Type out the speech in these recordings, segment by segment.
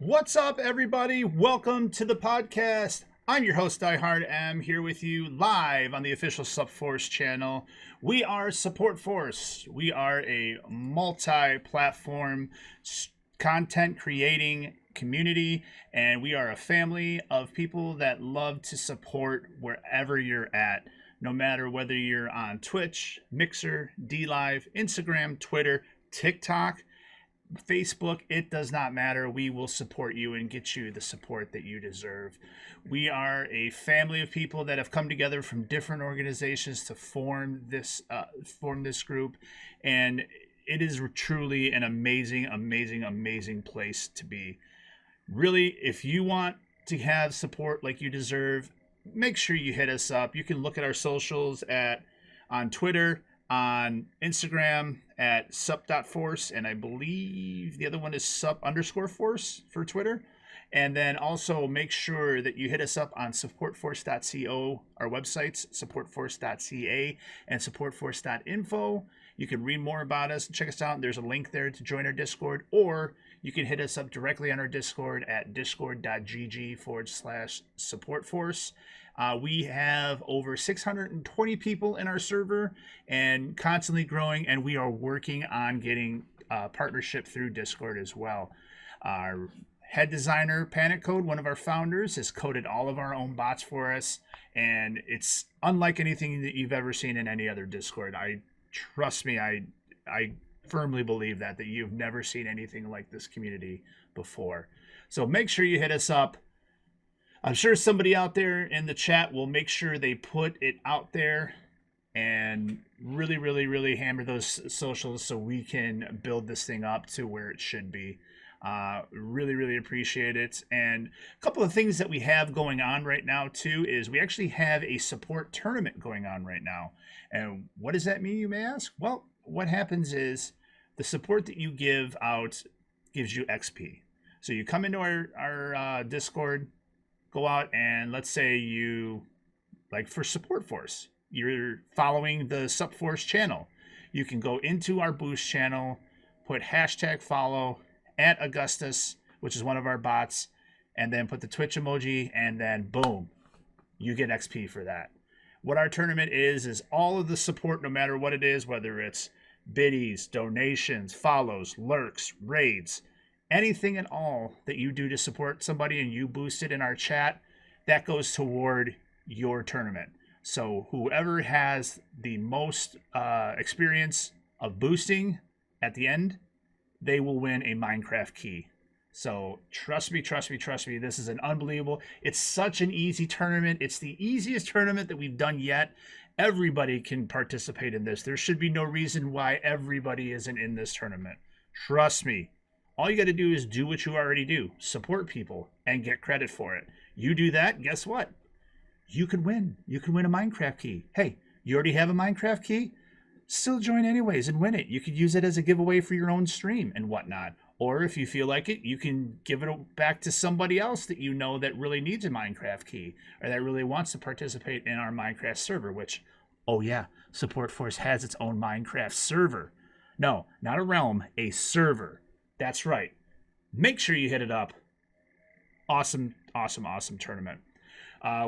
What's up, everybody? Welcome to the podcast. I'm your host, Diehard. I'm here with you live on the official SUPforce channel. We are SUPforce. We are a multi-platform content creating community, and we are a family of people that love to support wherever you're at. No matter whether you're on Twitch, Mixer, DLive, Instagram, Twitter, TikTok, Facebook, it does not matter. We will support you and get you the support that you deserve. We are a family of people that have come together from different organizations to form this group, and it is truly an amazing place to be. Really, if you want to have support like you deserve, make sure you hit us up. You can look at our socials on Twitter, on Instagram at sup.force, and I believe the other one is sup_force for Twitter. And then also make sure that you hit us up on supportforce.co, our websites, supportforce.ca and supportforce.info. You can read more about us and check us out. There's a link there to join our Discord, or you can hit us up directly on our Discord at discord.gg/supportforce. We have over 620 people in our server and constantly growing, and we are working on getting partnership through Discord as well. Our head designer, Panic Code, one of our founders, has coded all of our own bots for us, and it's unlike anything that you've ever seen in any other Discord. Trust me, I firmly believe that you've never seen anything like this community before. So make sure you hit us up. I'm sure somebody out there in the chat will make sure they put it out there and really hammer those socials so we can build this thing up to where it should be. Really appreciate it. And a couple of things that we have going on right now too is we actually have a support tournament going on right now. And what does that mean, you may ask? Well, what happens is the support that you give out gives you XP. So you come into our Discord, go out, and let's say you, like for SUPforce, you're following the SUPforce channel. You can go into our boost channel, put #follow at Augustus, which is one of our bots, and then put the Twitch emoji, and then boom, you get XP for that. What our tournament is all of the support, no matter what it is, whether it's biddies, donations, follows, lurks, raids, anything and all that you do to support somebody and you boost it in our chat, that goes toward your tournament. So whoever has the most experience of boosting at the end, they will win a Minecraft key. So trust me, this is an unbelievable, it's such an easy tournament. It's the easiest tournament that we've done yet. Everybody can participate in this. There should be no reason why everybody isn't in this tournament. Trust me. All you got to do is do what you already do. Support people and get credit for it. You do that, guess what? You could win. You could win a Minecraft key. Hey, you already have a Minecraft key? Still join anyways and win it. You could use it as a giveaway for your own stream and whatnot. Or if you feel like it, you can give it back to somebody else that you know that really needs a Minecraft key or that really wants to participate in our Minecraft server, which, oh yeah, SUPforce has its own Minecraft server. No, not a realm, a server. That's right. Make sure you hit it up. Awesome tournament.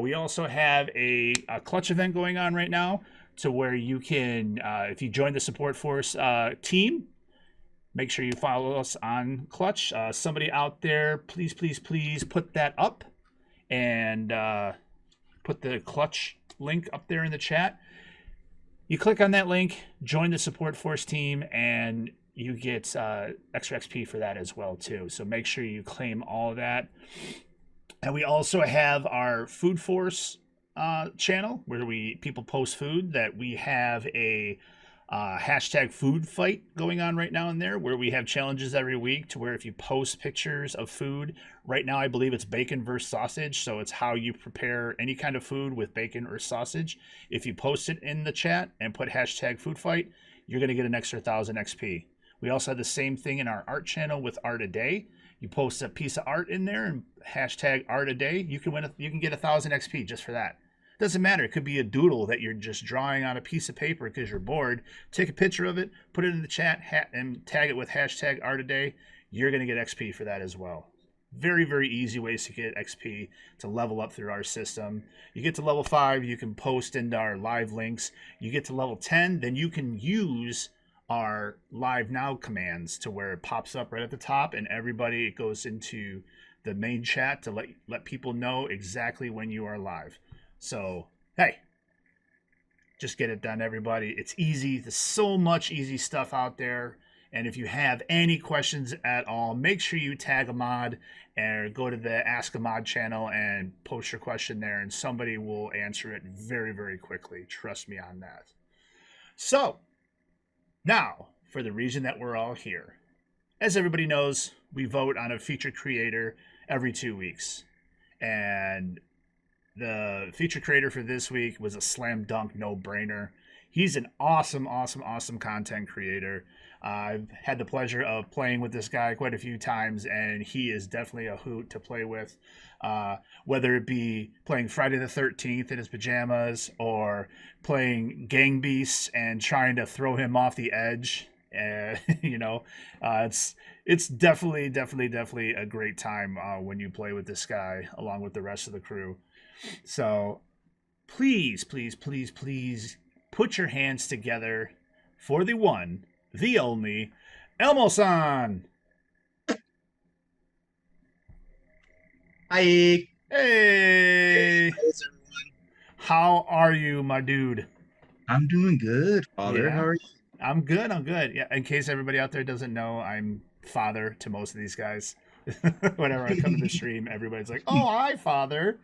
We also have a clutch event going on right now to where you can, if you join the SUPforce team, make sure you follow us on Clutch. Somebody out there, please put that up and put the Clutch link up there in the chat. You click on that link, join the SUPforce team, and you get extra XP for that as well too. So make sure you claim all of that. And we also have our Food Force channel where people post food. That we have a #food fight going on right now in there, where we have challenges every week to where if you post pictures of food, right now I believe it's bacon versus sausage, so it's how you prepare any kind of food with bacon or sausage. If you post it in the chat and put #food fight, you're going to get an extra 1,000 XP. We also have the same thing in our art channel with Art a Day. You post a piece of art in there and #Art a Day, you can get 1,000 XP just for that. Doesn't matter. It could be a doodle that you're just drawing on a piece of paper because you're bored. Take a picture of it, put it in the chat, and tag it with #Art a Day. You're going to get XP for that as well. Very, very easy ways to get XP to level up through our system. You get to level 5, you can post into our live links. You get to level 10, then you can use our live now commands to where it pops up right at the top, and everybody, it goes into the main chat to let people know exactly when you are live. So, hey, just get it done, everybody. It's easy. There's so much easy stuff out there. And if you have any questions at all, make sure you tag a mod or go to the Ask a Mod channel and post your question there, and somebody will answer it very, very quickly. Trust me on that. So, now, for the reason that we're all here. As everybody knows, we vote on a feature creator every 2 weeks. And the feature creator for this week was a slam dunk no-brainer. He's an awesome, awesome, awesome content creator. I've had the pleasure of playing with this guy quite a few times, and he is definitely a hoot to play with. Whether it be playing Friday the 13th in his pajamas or playing Gang Beasts and trying to throw him off the edge. It's definitely a great time when you play with this guy along with the rest of the crew. So please, please, please, please put your hands together for the one, the only, LMo San. Hi. Hey, How's everyone? how are you, my dude? I'm doing good, Father. Yeah, How are you? I'm good. I'm good. Yeah, in case everybody out there doesn't know, I'm father to most of these guys. Whenever I come to the stream, everybody's like, "Oh, hi, father."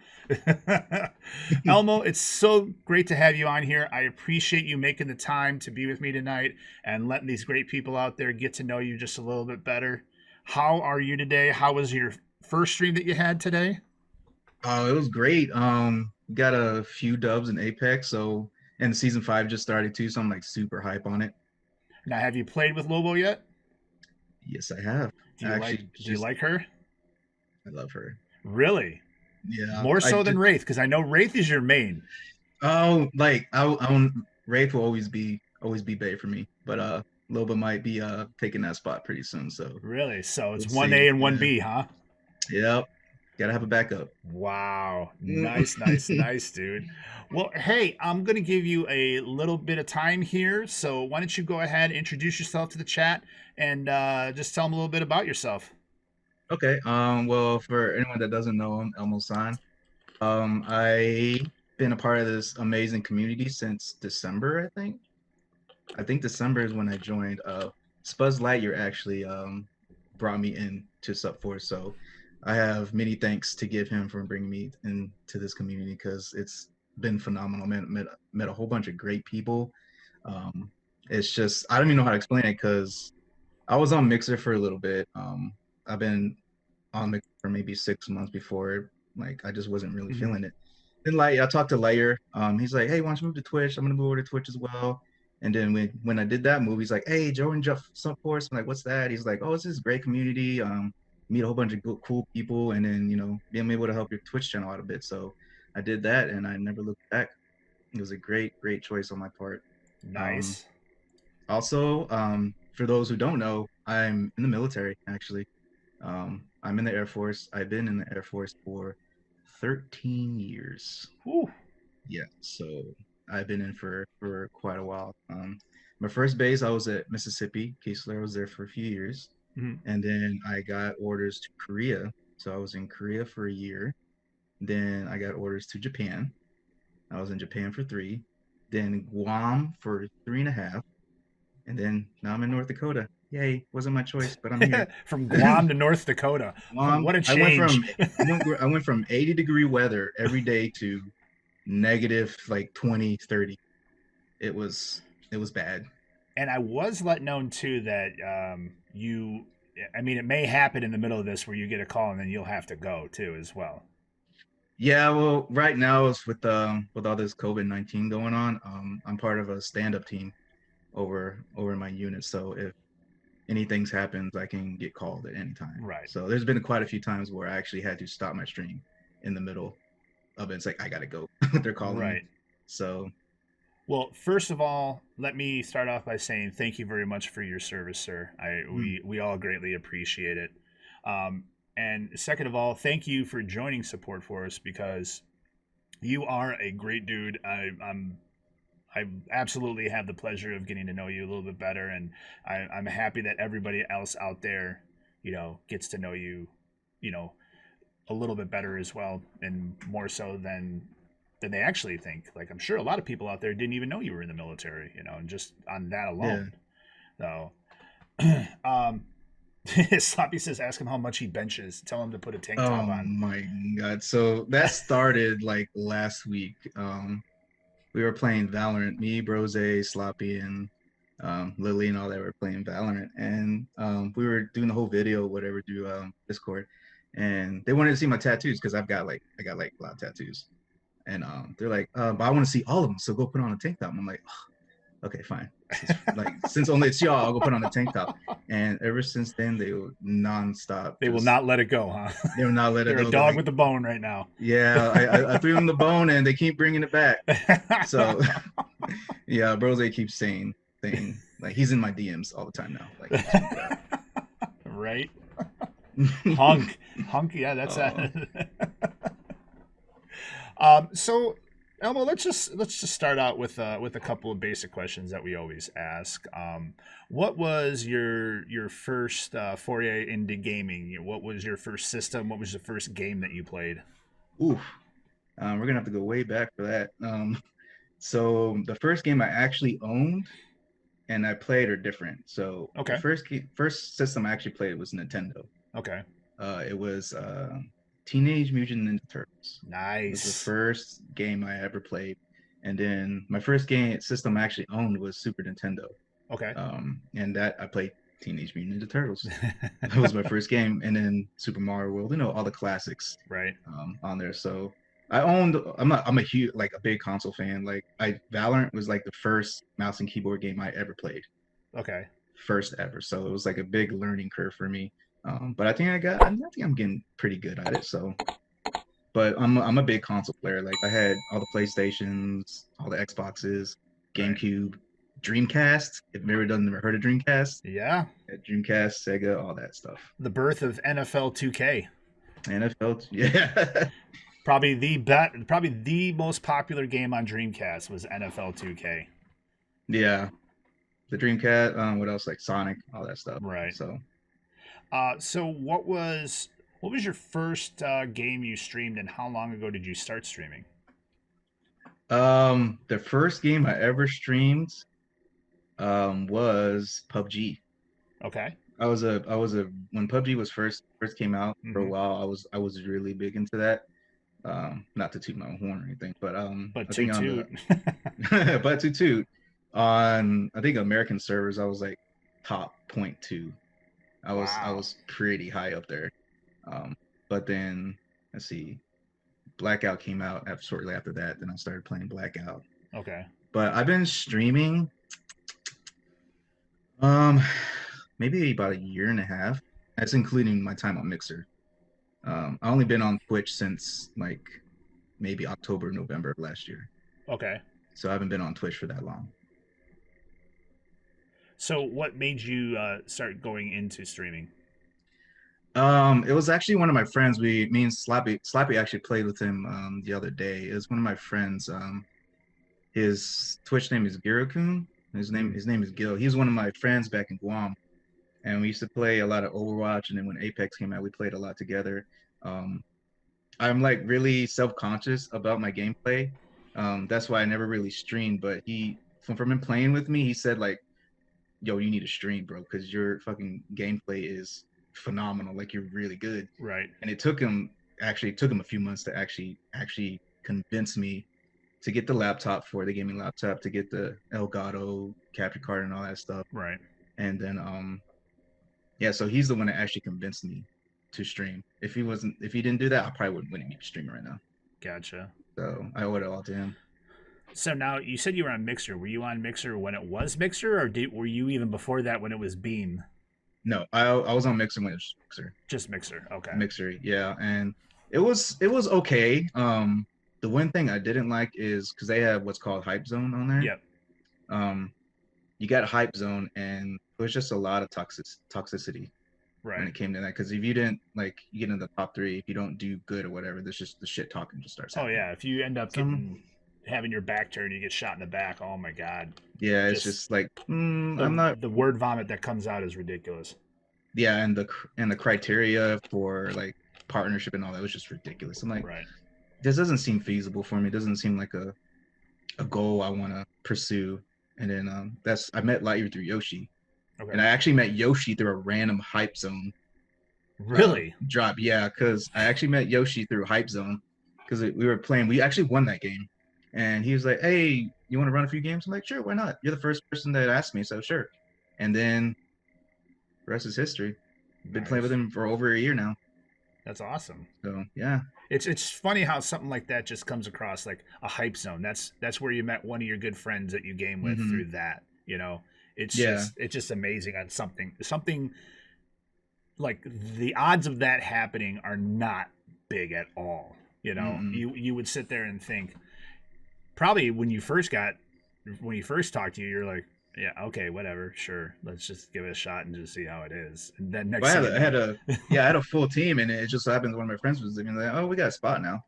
Elmo, it's so great to have you on here. I appreciate you making the time to be with me tonight and letting these great people out there get to know you just a little bit better. How are you today? How was your first stream that you had today? Oh, it was great. Got a few dubs in Apex, so and season 5 just started too, so I'm like super hype on it. Now, have you played with Lobo yet? Yes, I have. Do you like Actually, it's do you just like her? I love her. Really? Yeah, More I so than just Wraith, because I know Wraith is your main. like I won't, Wraith will always be Bay for me, but Loba might be taking that spot pretty soon, so Really? So it's we'll one see. A and one Yeah, B, huh? yep. Gotta have a backup. Wow. Nice, nice, nice, dude. Well, hey, I'm going to give you a little bit of time here. So why don't you go ahead, introduce yourself to the chat, and just tell them a little bit about yourself. Okay. Well, for anyone that doesn't know, I'm LMo San. I been a part of this amazing community since December, I think. I think December is when I joined. Spuzz Lightyear actually brought me in to SUPforce, so I have many thanks to give him for bringing me into this community because it's been phenomenal. Met a whole bunch of great people. Um, it's just I don't even know how to explain it because I was on Mixer for a little bit. I've been on Mixer for maybe 6 months before. Like I just wasn't really Hmm. feeling it. Then like I talked to Layer. He's like, "Hey, why don't you move to Twitch? I'm gonna move over to Twitch as well." And then when I did that move, he's like, "Hey, join SUPforce." I'm like, "What's that?" He's like, "Oh, it's this great community. Meet a whole bunch of cool people, and then being able to help your Twitch channel out a bit." So I did that, and I never looked back. It was a great choice on my part. Um, Nice. Also, for those who don't know, I'm in the military actually. I'm in the Air Force. I've been in the Air Force for 13 years. Whew. Yeah, so I've been in for quite a while. My first base, I was at Mississippi. Keesler, I was there for a few years, Mhm. and then I got orders to Korea. So I was in Korea for a year. Then I got orders to Japan. I was in Japan for 3. Then Guam for 3.5, and then now I'm in North Dakota. Yay! Wasn't my choice, but I'm here. From Guam to North Dakota. What a I went from change. I went from 80-degree weather every day to negative like 20, 30. It was bad. And I was let known too that I mean, it may happen in the middle of this where you get a call and then you'll have to go too as well. Yeah, well, right now it's with all this COVID-19 going on. I'm part of a stand-up team over my unit, so if anything's happens, I can get called at any time. Right. So there's been quite a few times where I actually had to stop my stream in the middle of it. It's like I gotta go. They're calling me. Right. So Well, first of all, let me start off by saying thank you very much for your service, sir. mm, We all greatly appreciate it. Um, And second of all, thank you for joining SUPforce because you are a great dude. I absolutely have the pleasure of getting to know you a little bit better, and I'm happy that everybody else out there, gets to know you, you know, a little bit better as well, and more so than they actually think. Like I'm sure a lot of people out there didn't even know you were in the military, and just on that Yeah. alone. So, um, Sloppy says, ask him how much he benches. Tell him to put a tank top Oh on. my God. So that started like last week. We were playing Valorant. Me, Brose, Sloppy, and Lily and all that were playing Valorant, and we were doing the whole video, whatever, through Discord, and they wanted to see my tattoos because I got like a lot of tattoos, and they're like, but I want to see all of them, so go put on a tank top. I'm like, oh, okay, fine. Since only it's y'all, I'll go put on a tank top. And ever since then, they were nonstop. They will Just not let it go, huh? they were not let it They're a go. They're dog like, with a bone right now. yeah, I threw them the bone, and they keep bringing it back. So yeah, Brose keeps saying like he's in my DMs all the time now. Like, Right? Hunk. Hunk, yeah, that's uh, so Elmo, let's just start out with a couple of basic questions that we always ask. What was your first foray into gaming? What was your first system? What was the first game that you played? oof. We're gonna have to go way back for that. So the first game I actually owned and I played are different. So the Okay. first system I actually played was Nintendo. Okay. It was Teenage Mutant Ninja Turtles. It was the Nice. first game I ever played, and then my first game system I actually owned was Super Nintendo. Okay. And that I played Teenage Mutant Ninja Turtles. That was my first game, and then Super Mario World. All the classics Right. on there. So I owned. I'm a huge like a big console fan. Like Valorant was like the first mouse and keyboard game I ever played, Okay. first ever. So it was like a big learning curve for me. But I think I'm getting pretty good at it. So, but I'm a big console player. Like I had all the PlayStations, all the Xboxes, Right. GameCube, Dreamcast. If you've never heard of Dreamcast, Yeah. Dreamcast, Sega, all that stuff. The birth of NFL 2K. NFL, yeah, Probably the most popular game on Dreamcast was NFL 2K. yeah. The Dreamcast. What else? Like Sonic, all that stuff. Right. So, So what was your first game you streamed, and how long ago did you start streaming? the first game I ever streamed, was PUBG. Okay. I was a when PUBG was first came out for a Mm-hmm. while. I was really big into that. Not to toot my own horn or anything, but But I think toot on toot. the but to toot on I think American servers I was like top point two. I Wow. was pretty high up there. Um, but then let's see, Blackout came out shortly after that. Then I started playing Blackout. Okay. But I've been streaming um maybe about a year and a half. That's including my time on Mixer. I only been on Twitch since like maybe October, November of last year. Okay. So I haven't been on Twitch for that long. So what made you start going into streaming? It was actually one of my friends. Me and Slappy actually played with him the other day. It was one of my friends. His Twitch name is Girokun. His name is Gil. He's one of my friends back in Guam, and we used to play a lot of Overwatch. And then when Apex came out, we played a lot together. Um, I'm like really self-conscious about my gameplay. That's why I never really streamed. But from him playing with me, he said like, "Yo, you need to stream, bro, because your fucking gameplay is phenomenal. Like you're really good." Right. And it took him a few months to actually convince me to get the laptop for the gaming laptop, to get the Elgato capture card and all that stuff. Right. And then yeah, so he's the one that actually convinced me to stream. If he didn't do that, I probably wouldn't be streaming right now. Gotcha. So I owe it all to him. So now you said you were on Mixer. Were you on Mixer when it was Mixer, or were you even before that when it was Beam? No, I was on Mixer when it was Mixer. Just Mixer. Okay. Mixer, yeah, and it was okay. The one thing I didn't like is because they have what's called Hype Zone on there. Yep. Um, you got Hype Zone, and there's just a lot of toxicity. Right. when it came to that. Because if you didn't like you get in the top three, if you don't do good or whatever, there's just the shit talking just starts Oh happening. yeah, if you end up Some having your back turned, you get shot in the back. Oh my god, yeah, it's just just like the I'm not. the word vomit that comes out is ridiculous. Yeah, and the criteria for like partnership and all that was just ridiculous. I'm like, Right. this doesn't seem feasible for me. It doesn't seem like a goal I want to pursue. And then I met Lightyear through Yoshi, Okay. and I actually met Yoshi through a random Hype Zone Really? drop. Yeah, because I actually met Yoshi through Hype Zone because we were playing. We actually won that game, and he was like, "Hey, you want to run a few games?" I'm like, "Sure, why not?" You're the first person that asked me, so sure. And then the rest is history. Been playing with Nice. him for over a year now. That's awesome. So yeah, It's funny how something like that just comes across like a hype zone. That's where you met one of your good friends that you game with hmm through that. You know, yeah, it's just amazing on something like the odds of that happening are not big at all. You know, mm-mm. you would sit there and think probably when you first talked to you, you're like, yeah, okay, whatever, sure, let's just give it a shot and just see how it is. And then Well, next thing you I had know, a yeah, I had a full team, and it just so happens one of my friends was like, "Oh, we got a spot now."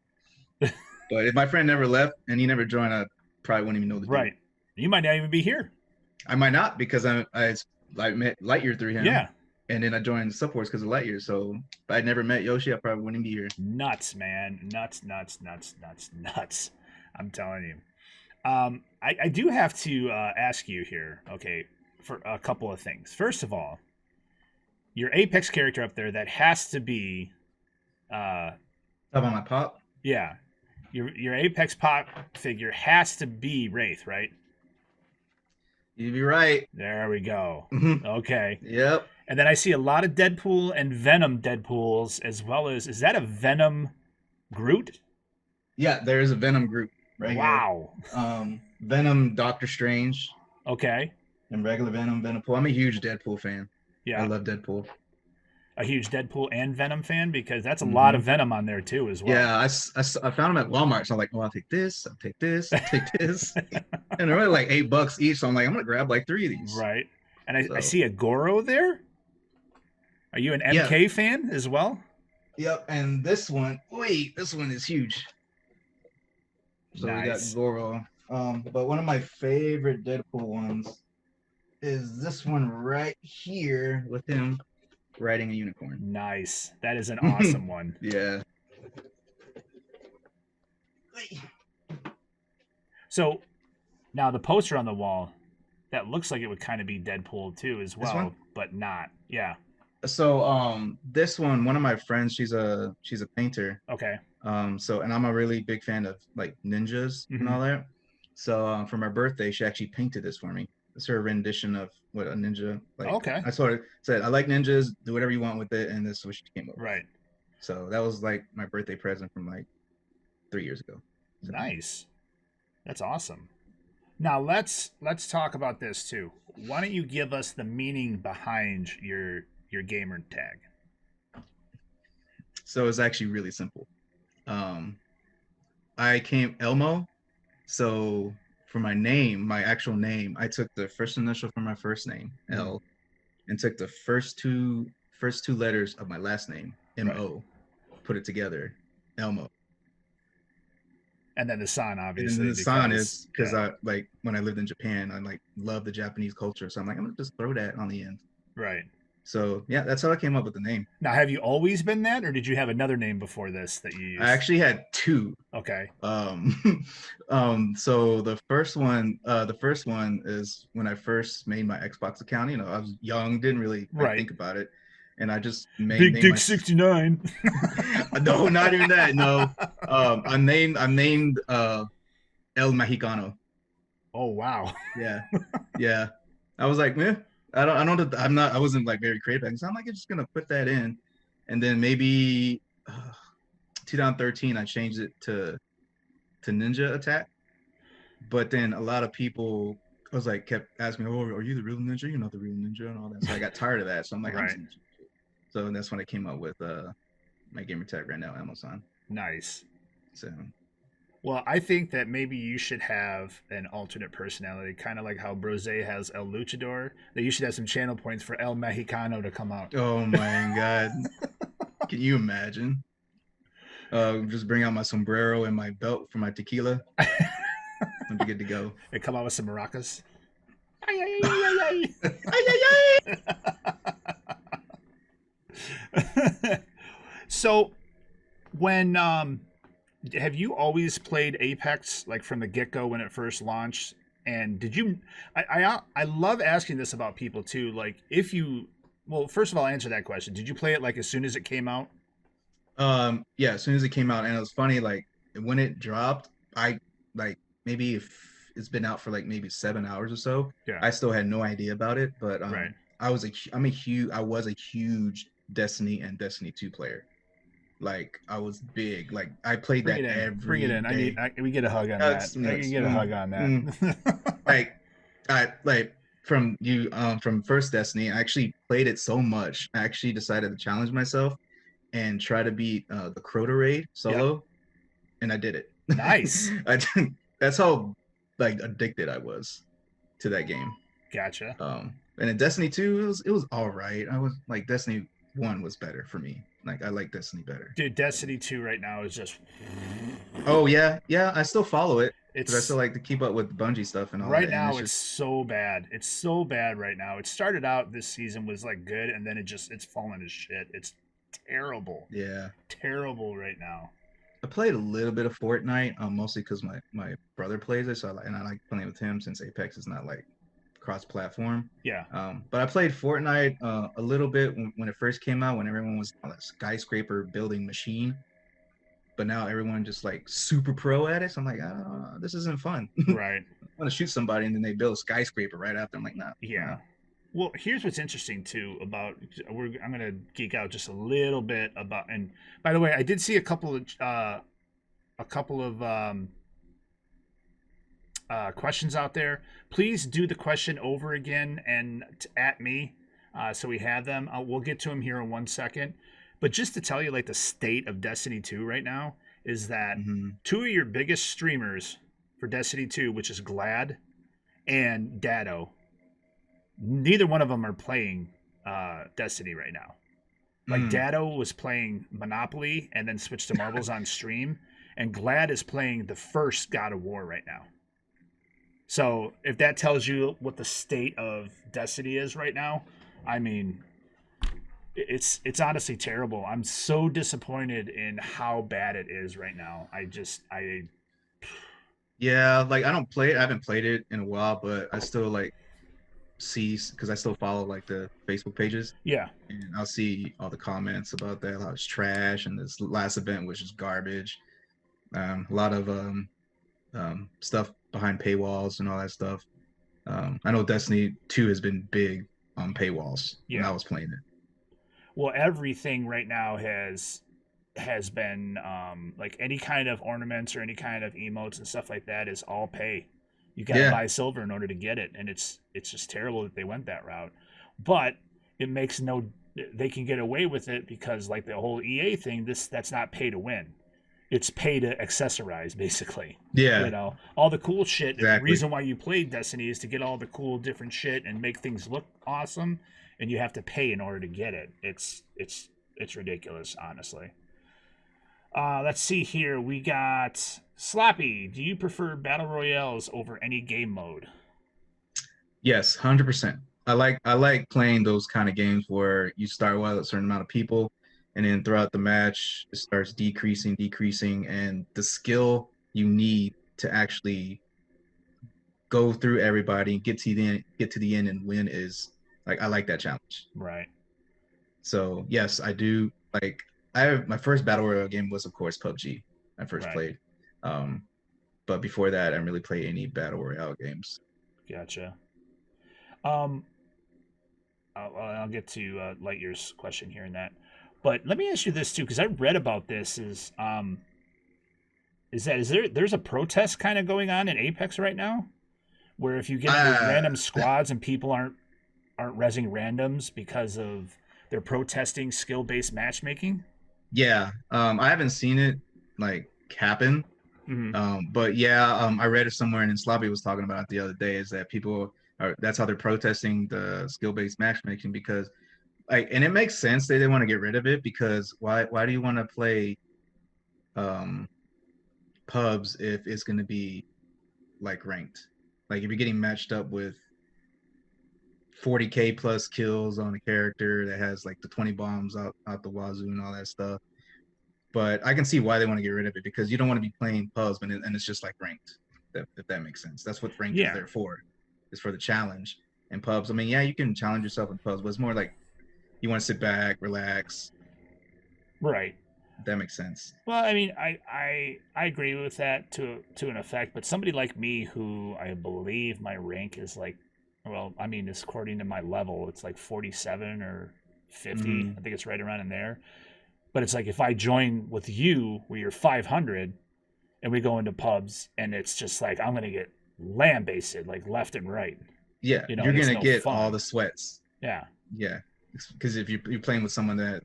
But if my friend never left and he never joined, I probably wouldn't even know the dude. right, you might not even be here. I might not because I met Lightyear through him, Yeah, and then I joined SUPforce because of Lightyear. So if I'd never met Yoshi, I probably wouldn't be here. nuts, man, nuts, nuts, nuts, nuts, nuts. I'm telling you. I do have to ask you here, okay, for a couple of things. First of all, your Apex character up there that has to be, uh, How about my pop? yeah, your Apex pop figure has to be Wraith, right? You'd be right. There we go. Okay. Yep. And then I see a lot of Deadpool and Venom Deadpools as well as is that a Venom Groot? Yeah, there's a Venom group right here. Wow. Venom, Doctor Strange, Okay. and regular Venom, Venompool. I'm a huge Deadpool fan. I Yeah. love Deadpool. A huge Deadpool and Venom fan because that's a lot of hmm Venom on there too as well. Yeah, I found them at Walmart, so I'm like, oh, I'll take this, I'll take this, I'll take this, and they're only like $8 each. So I'm like, I'm gonna grab like 3 of these. Right. And I So see a Goro there. Are you an yeah, MK fan as well? yep. And this one, wait, this one is huge. So we got Nice. Goro. But one of my favorite Deadpool ones is this one right here with him riding a unicorn. Nice. That is an awesome one. Yeah. So now the poster on the wall, that looks like it would kind of be Deadpool too as This one? well, but not. Yeah. So this one of my friends, she's a painter. Okay. And I'm a really big fan of like ninjas and Mm-hmm. all that. So for my birthday, she actually painted this for me. It's her rendition of what a ninja like. Okay. I sort of said, I like ninjas, do whatever you want with it, and this is what she came up with. Right. So that was like my birthday present from like 3 years ago. So, Nice. That's awesome. Now let's talk about this too. Why don't you give us the meaning behind your gamer tag? so it's actually really simple. Um, I came LMo. So for my name, my actual name, I took the first initial from my first name, L, and took the first two letters of my last name, MO, put it together, Elmo. And then the San, And then obviously, the San because is because yeah, I like when I lived in Japan, I like love the Japanese culture. So I'm like, I'm gonna just throw that on the end. right. So yeah, that's how I came up with the name. Now, have you always been that, or did you have another name before this that you I used? actually had two. Okay. So the first one is when I first made my Xbox account. You know, I was young, didn't really like Right. think about it, and I just made Big named Dick my 69. no, not even that. No, I'm named El Mexicano. Oh wow. Yeah, yeah. I was like, man, I wasn't like very creative. So I'm like, I'm just gonna put that in, and then maybe 2013 I changed it to Ninja Attack. But then a lot of people was like kept asking me, "Oh, are you the real ninja? You're not the real ninja," and all that. So I got tired of that. So I'm like, I'm Right. just ninja. So that's when I came up with my gamer tag right now, LMo San. Nice. So Well, I think that maybe you should have an alternate personality, kind of like how Brose has El Luchador. That you should have some channel points for El Mexicano to come out. Oh my god, can you imagine? Just bring out my sombrero and my belt for my tequila. I'll be good to go. They come out with some maracas. Ay, ay, ay. So, when have you always played Apex like from the get go when it first launched? And did you? I love asking this about people too. Like, if you, well, first of all, answer that question. Did you play it like as soon as it came out? Yeah, as soon as it came out, and it was funny, like when it dropped, I like maybe if it's been out for like maybe 7 hours or so, Yeah. I still had no idea about it. But Right. I was a huge Destiny and Destiny 2 player. Like I was big. Like I played Bring that it in. every Bring it in. day. We get a hug on Yes, that. I can yes, get a hug on that. like I like from you from first Destiny, I actually played it so much. I actually decided to challenge myself and try to beat the Crota raid solo, and I did it. Nice. That's how like addicted I was to that game. Gotcha. And in Destiny 2, it was all right. I was like Destiny 1 was better for me. Like I like Destiny better. Dude, Destiny 2 right now is just. Oh yeah, I still follow it. It's But I still like to keep up with Bungie stuff and all right that. now. And It's so bad. It's so bad right now. It started out this season was like good, and then it's fallen to shit. It's terrible. yeah. Terrible right now. I played a little bit of Fortnite, mostly because my brother plays it, so I like playing with him since Apex is not like cross-platform. Yeah. But I played Fortnite a little bit when it first came out, when everyone was on a skyscraper building machine. But now everyone just like super pro at it. So I'm like, oh, this isn't fun. Right. I want to shoot somebody and then they build a skyscraper right after. I'm like, nah. Yeah. Nah. Well, here's what's interesting too about I'm gonna geek out just a little bit about. And by the way, I did see a couple of questions out there. Please do the question over again and at me, so we have them. We'll get to them here in 1 second. But just to tell you, like the state of Destiny 2 right now is that two of your biggest streamers for Destiny 2, which is Glad and Dado, neither one of them are playing Destiny right now. Like Dado was playing Monopoly and then switched to Marbles on stream, and Glad is playing the first God of War right now. So if that tells you what the state of Destiny is right now, I mean, it's honestly terrible. I'm so disappointed in how bad it is right now. Yeah, like I don't play it. I haven't played it in a while, but I still like see, because I still follow like the Facebook pages. Yeah. And I'll see all the comments about that. How it's trash, and this last event was just garbage. A lot of stuff behind paywalls and all that stuff. I know Destiny 2 has been big on paywalls when I was playing it. Well, everything right now has been like any kind of ornaments or any kind of emotes and stuff like that is all pay. You got to buy silver in order to get it, and it's just terrible that they went that route. But it makes no, they can get away with it because like the whole EA thing, that's not pay to win. It's pay to accessorize, basically. Yeah. You know, all the cool shit. Exactly. The reason why you played Destiny is to get all the cool different shit and make things look awesome, and you have to pay in order to get it. It's ridiculous, honestly. Let's see here. We got Sloppy. Do you prefer battle royales over any game mode? Yes, 100%. I like playing those kind of games where you start with a certain amount of people, and then throughout the match it starts decreasing, and the skill you need to actually go through everybody and get to the end and win is like, I like that challenge. Right. So yes, I do. Like my first battle royale game was of course PUBG. I first played. But before that I didn't really play any battle royale games. Gotcha. I'll get to Lightyear's question here in that. But let me ask you this too, because I read about this. There's a protest kind of going on in Apex right now, where if you get into random squads and people aren't rezzing randoms because of they're protesting skill-based matchmaking? Yeah, I haven't seen it like happen, Hmm. But yeah, I read it somewhere, and Slavi was talking about it the other day, is that people are, that's how they're protesting the skill-based matchmaking, because like, and it makes sense that they want to get rid of it, because why do you want to play um pubs if it's going to be like ranked? Like if you're getting matched up with 40k plus kills on a character that has like the 20 bombs out the wazoo and all that stuff. But I can see why they want to get rid of it, because you don't want to be playing pubs and it's just like ranked. If that makes sense. That's what ranked is Yeah. there for. Is for the challenge. And pubs, I mean, yeah, you can challenge yourself in pubs, but it's more like you want to sit back, relax. Right. If that makes sense. Well, I mean, I agree with that to an effect, but somebody like me who I believe my rank is like, well, I mean, it's according to my level, it's like 47 or 50. Mm-hmm. I think it's right around in there. But it's like if I join with you where you're 500 and we go into pubs and it's just like I'm gonna get lambasted like left and right, Yeah, and you're it's gonna no get all fun. the sweats. Yeah. Yeah, because if you're playing with someone that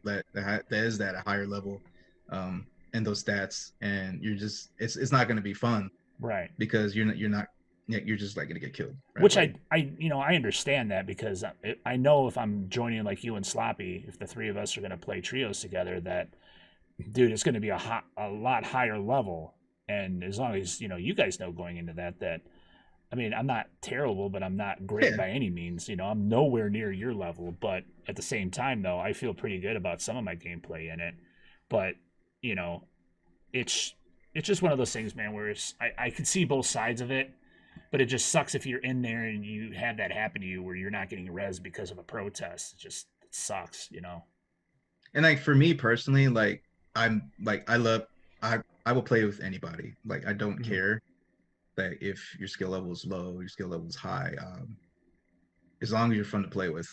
is at a higher level, and those stats, and you're just it's not gonna be fun, Right. because you're not yeah, you're just like gonna get killed right Which away. I understand that because I know if I'm joining like you and Sloppy, if the three of us are going to play trios together, that dude, it's going to be a lot higher level. And as long as you guys know going into that I mean, I'm not terrible, but I'm not great Yeah, by any means. I'm nowhere near your level, but at the same time, though, I feel pretty good about some of my gameplay in it. But you know, it's it's just one of those things, man, where I can see both sides of it, but it just sucks if you're in there and you have that happen to you where you're not getting res because of a protest. It sucks. and like for me personally, like I'm like I will play with anybody. Like I don't Mm-hmm. care that if your skill level is low, your skill level is high. As long as you're fun to play with,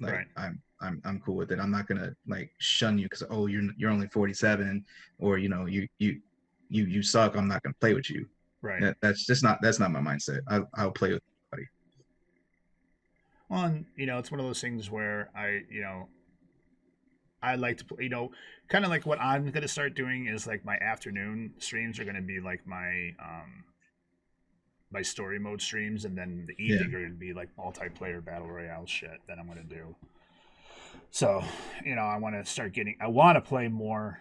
like Right. I'm cool with it. I'm not gonna like shun you because, oh, you're only 47, or you suck. I'm not gonna play with you. Right. That's not my mindset. I'll play with anybody. Well, and, it's one of those things where I like to play, kind of like what I'm going to start doing is like my afternoon streams are going to be like my story mode streams, and then the Yeah. evening are going to be like multiplayer battle royale shit that I'm going to do. So, I want to play more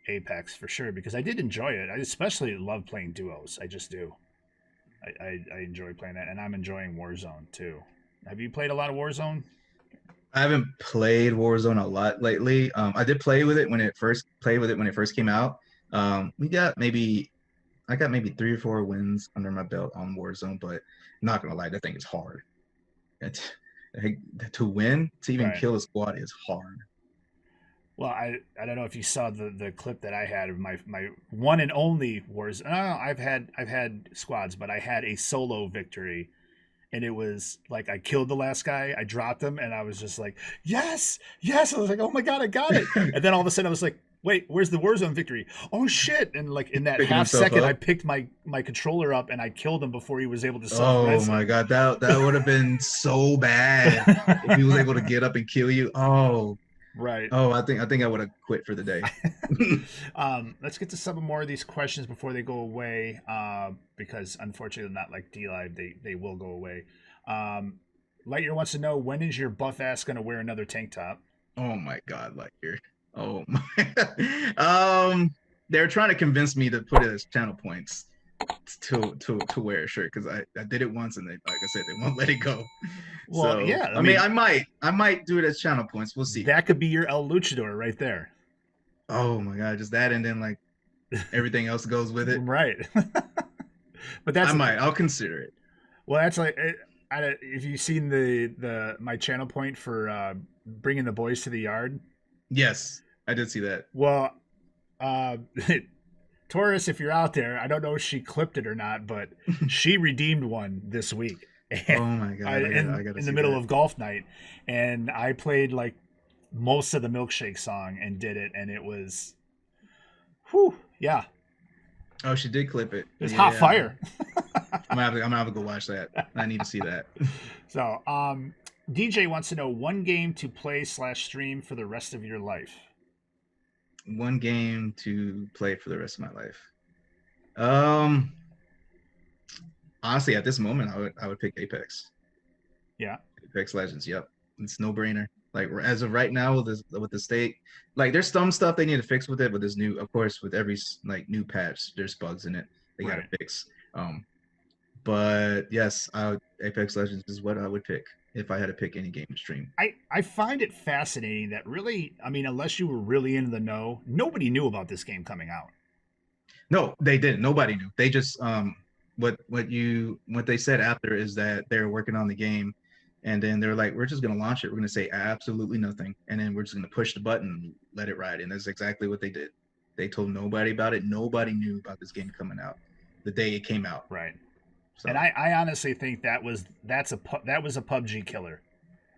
Apex for sure because I did enjoy it. I especially love playing duos. I just do. I enjoy playing that, and I'm enjoying Warzone too. Have you played a lot of Warzone? I haven't played Warzone a lot lately. I did play with it when it first came out. We got maybe I got maybe 3 or 4 wins under my belt on Warzone, but not gonna lie, that thing is hard. It, to win, to even Right. kill a squad is hard. Well, I don't know if you saw the clip that I had of my one and only Warzone. No, I've had squads, but I had a solo victory, and it was like I killed the last guy, I dropped him, and I was just like, yes, yes. I was like, oh my god, I got it. And then all of a sudden, I was like, wait, where's the Warzone victory? Oh shit! And like in that Picking half himself second, I up. picked my controller up and I killed him before he was able to self Oh res my it. god, that would have been so bad if he was able to get up and kill you. Right. I think I would have quit for the day. Let's get to some more of these questions before they go away, because unfortunately, not like D Live, they will go away. Um, Lightyear wants to know, when is your buff ass going to wear another tank top? Oh my god, Lightyear. Oh my. They're trying to convince me to put it as channel points to wear a shirt, because I did it once, and they, like I said, they won't let it go. Well, So yeah, I I mean, mean, I might do it as channel points. We'll see. that could be your El Luchador right there. Oh my god, just that, and then like everything else goes with it. Right. But that's I'll consider it. well, that's like, if you've seen the my channel point for bringing the boys to the yard. Yes, I did see that. Well, uh, Taurus, if you're out there, I don't know if she clipped it or not, but she redeemed one this week. And Oh my god, in I gotta the see middle that. of golf night, and I played like most of the milkshake song and did it, and it was, whew, yeah, Oh, she did clip it. it was hot Yeah, fire. I'm gonna have to go watch that. I need to see that. So, DJ wants to know one game to play / stream for the rest of your life. One game to play for the rest of my life. Um, honestly, at this moment, I would pick Apex. Yeah. Apex Legends. Yep, it's no brainer. Like as of right now, with the state, like there's some stuff they need to fix with it, but there's new, of course, with every like new patch, there's bugs in it they got to Right. fix. But yes, Apex Legends is what I would pick if I had to pick any game to stream. I find it fascinating that really, I mean, unless you were really into the know, nobody knew about this game coming out. No, they didn't. Nobody knew. They just what they said after is that they're working on the game, and then they're like, we're just gonna launch it. We're gonna say absolutely nothing, and then we're just gonna push the button and let it ride. And that's exactly what they did. They told nobody about it. Nobody knew about this game coming out the day it came out. Right. And So I honestly think that was a PUBG killer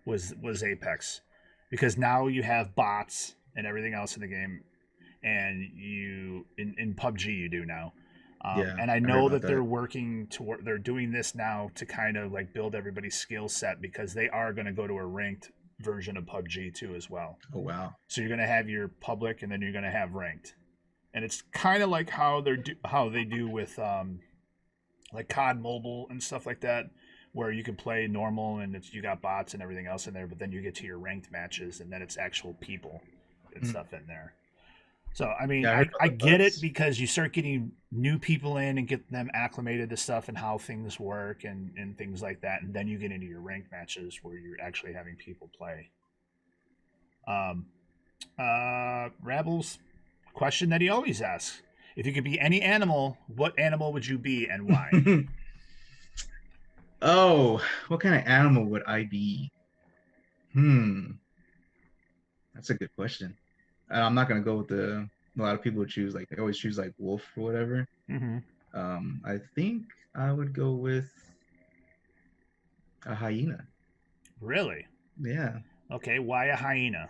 was Apex, because now you have bots and everything else in the game, and you in PUBG you do now. yeah, And I I heard know about that they're that. working to they're doing this now to kind of like build everybody's skill set, because they are going to go to a ranked version of PUBG too as well. Oh wow. So you're going to have your public, and then you're going to have ranked, and it's kind of like how they do with like COD Mobile and stuff like that, where you can play normal and you got bots and everything else in there, but then you get to your ranked matches, and then it's actual people and Mm. stuff in there. So I mean, Yeah, I heard about I the get it, bugs. because you start getting new people in and get them acclimated to stuff and how things work and things like that, and then you get into your ranked matches where you're actually having people play. Um, Rabbles, question that he always asks: if you could be any animal, what animal would you be and why? Oh, what kind of animal would I be? Hmm, that's a good question. I'm not gonna go with a lot of people would choose like they always choose like wolf or whatever. Mm-hmm. I think I would go with a hyena. Really? Yeah, Okay, why a hyena?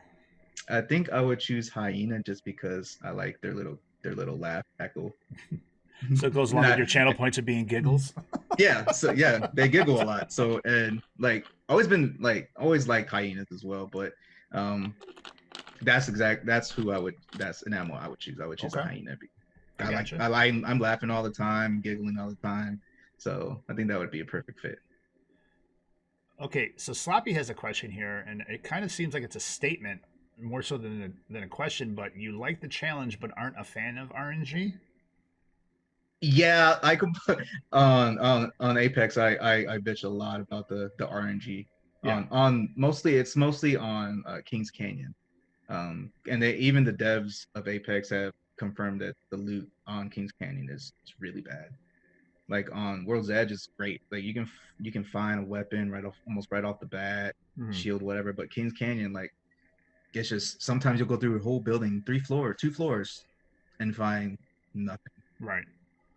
I think I would choose hyena just because I like their little laugh cackle. So it goes along with Not your channel points of being giggles. yeah, so yeah, they giggle a lot. So and like always like hyenas as well, but um that's an animal I would choose. I would choose a Okay, hyena. I gotcha. I'm laughing all the time, giggling all the time. So I think that would be a perfect fit. Okay, so Sloppy has a question here, and it kind of seems like it's a statement more so than a question. But you like the challenge, but aren't a fan of RNG. Yeah, I could on Apex. I bitch a lot about the RNG Yeah. on mostly it's mostly on Kings Canyon. And they even the devs of Apex have confirmed that the loot on Kings Canyon is really bad. Like on World's Edge is great. Like you can find a weapon almost right off the bat, Hmm. shield whatever. But Kings Canyon, like it's just sometimes you'll go through a whole building, 2 floors, and find nothing. Right.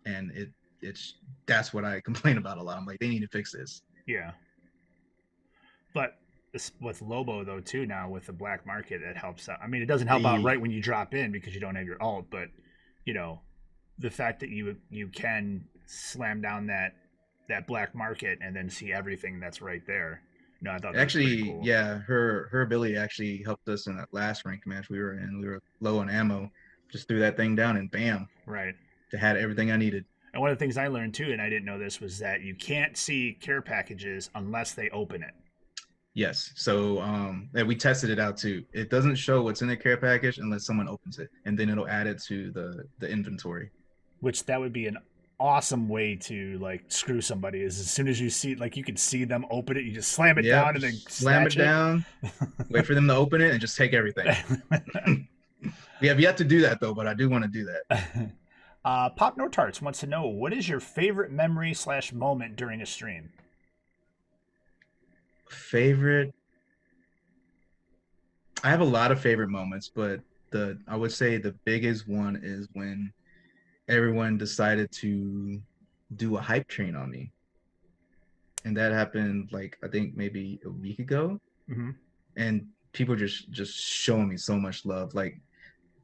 And it's that's what I complain about a lot. I'm like, they need to fix this. Yeah. But this, with Lobo though too now with the black market, it helps out. I mean, it doesn't help out The right when you drop in because you don't have your alt, but you know, the fact that you can slam down that black market and then see everything that's right there. No, I thought that was pretty Actually, cool. yeah, her ability actually helped us in that last ranked match we were in. We were low on ammo, just threw that thing down and bam, Right. it had everything I needed. And one of the things I learned too, and I didn't know this, was that you can't see care packages unless they open it. Yes, so and we tested it out too. It doesn't show what's in the care package unless someone opens it, and then it'll add it to the inventory. Which that would be an awesome way to like screw somebody, is as soon as you see, like, you can see them open it, you just slam it Yep, down and then just slam snatch it it. down, wait for them to open it, and just take everything. We have yet to do that though, but I do want to do that. Pop No Tarts wants to know, what is your favorite memory slash moment during a stream? Favorite I have a lot of favorite moments, but the I would say the biggest one is when everyone decided to do a hype train on me. And that happened like I think maybe a week ago. Mm-hmm. And people just showing me so much love. Like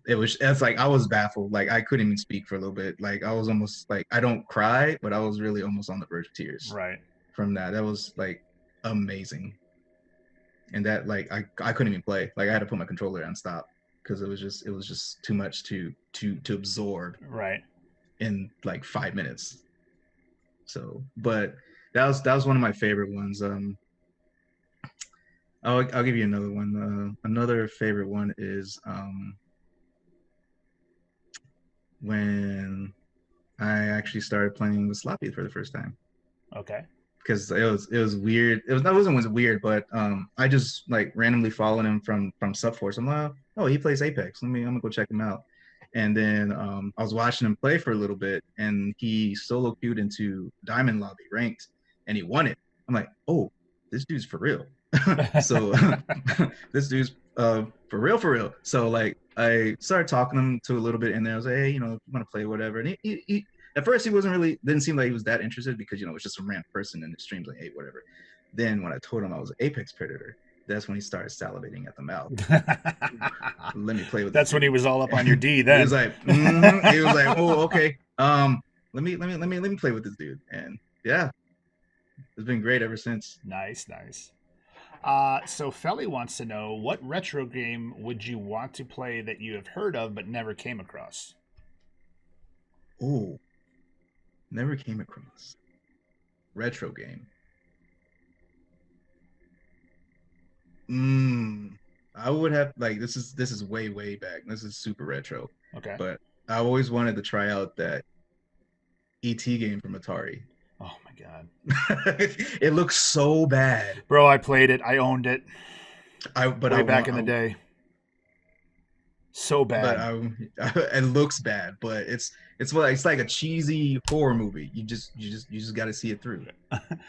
it's like I was baffled. Like I couldn't even speak for a little bit. Like I was almost like I don't cry, but I was really almost on the verge of tears Right. from that. That was like amazing. And that like I couldn't even play. Like I had to put my controller down and stop because it was just too much to absorb. Right. in like 5 minutes. So, but that was one of my favorite ones. I'll give you another one. Another favorite one is when I actually started playing with Sloppy for the first time. Okay. Because it was weird. It wasn't weird, but I just like randomly followed him from SUPforce. I'm like, oh, he plays Apex. I'm gonna go check him out. And then I was watching him play for a little bit, and he solo queued into Diamond Lobby ranked, and he won it. I'm like, oh, this dude's for real. So this dude's for real. So like I started talking to him to a little bit, and then I was like, hey, you want to play whatever. And he at first he didn't seem like he was that interested because it's just some random person in the streams like, hey, whatever. Then when I told him I was an Apex Predator, that's when he started salivating at the mouth. Let me play with. That's when he was all up on your D. Then he was like, oh, okay. Let me play with this dude, and yeah, it's been great ever since. Nice. So Felly wants to know, what retro game would you want to play that you have heard of but never came across? Oh, never came across retro game. I would have like this is way back. This is super retro. Okay. But I always wanted to try out that ET game from Atari. Oh my god. It looks so bad. Bro, I played it. I owned it. Way back in the day. So bad. But it looks bad, but it's like a cheesy horror movie. You just got to see it through.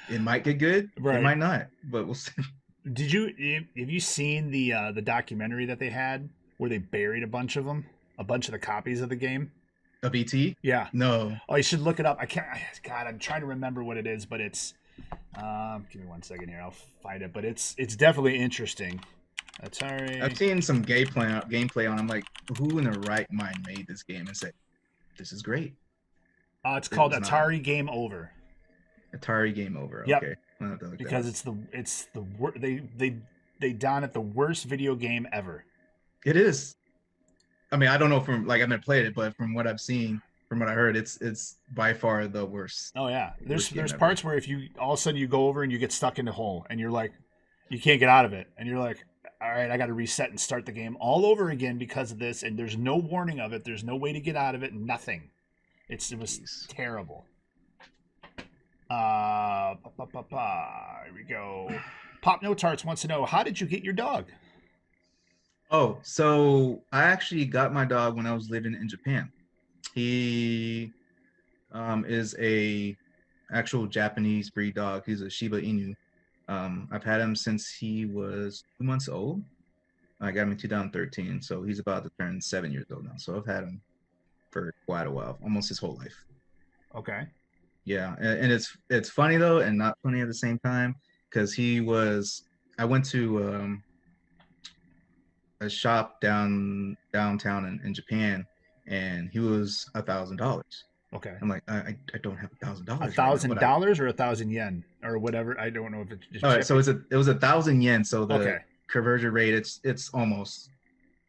It might get good, right. It might not, but we'll see. Have you seen the documentary that they had where they buried a bunch of the copies of the game? Of ET? Yeah. No. Oh, you should look it up. God, I'm trying to remember what it is, but it's give me 1 second here. I'll find it, but it's definitely interesting. Atari. I've seen some gameplay on. I'm like, who in their right mind made this game and said, "This is great"? It's called Atari Game Over. Atari Game Over. Yep. Okay. Because they done it the worst video game ever. It is. I mean, I don't know from like I've never played it, but from what I've seen, from what I heard, it's by far the worst. Oh yeah, there's parts where if you all of a sudden you go over and you get stuck in a hole and you're like, you can't get out of it, and you're like, all right, I got to reset and start the game all over again because of this, and there's no warning of it, there's no way to get out of it, nothing. It was terrible. Here we go. Pop No Tarts wants to know, how did you get your dog? Oh, so I actually got my dog when I was living in Japan. He is a actual Japanese breed dog. He's a Shiba Inu. I've had him since he was 2 months old. I got him in 2013, so he's about to turn 7 years old now. So I've had him for quite a while, almost his whole life. Okay. Yeah, and it's funny though, and not funny at the same time, because I went to a shop downtown in Japan, and he was $1,000. Okay. I'm like, I don't have $1,000. $1,000 or 1,000 yen or whatever. I don't know if it's. All right, so it was 1,000 yen. So the okay. Conversion rate, it's almost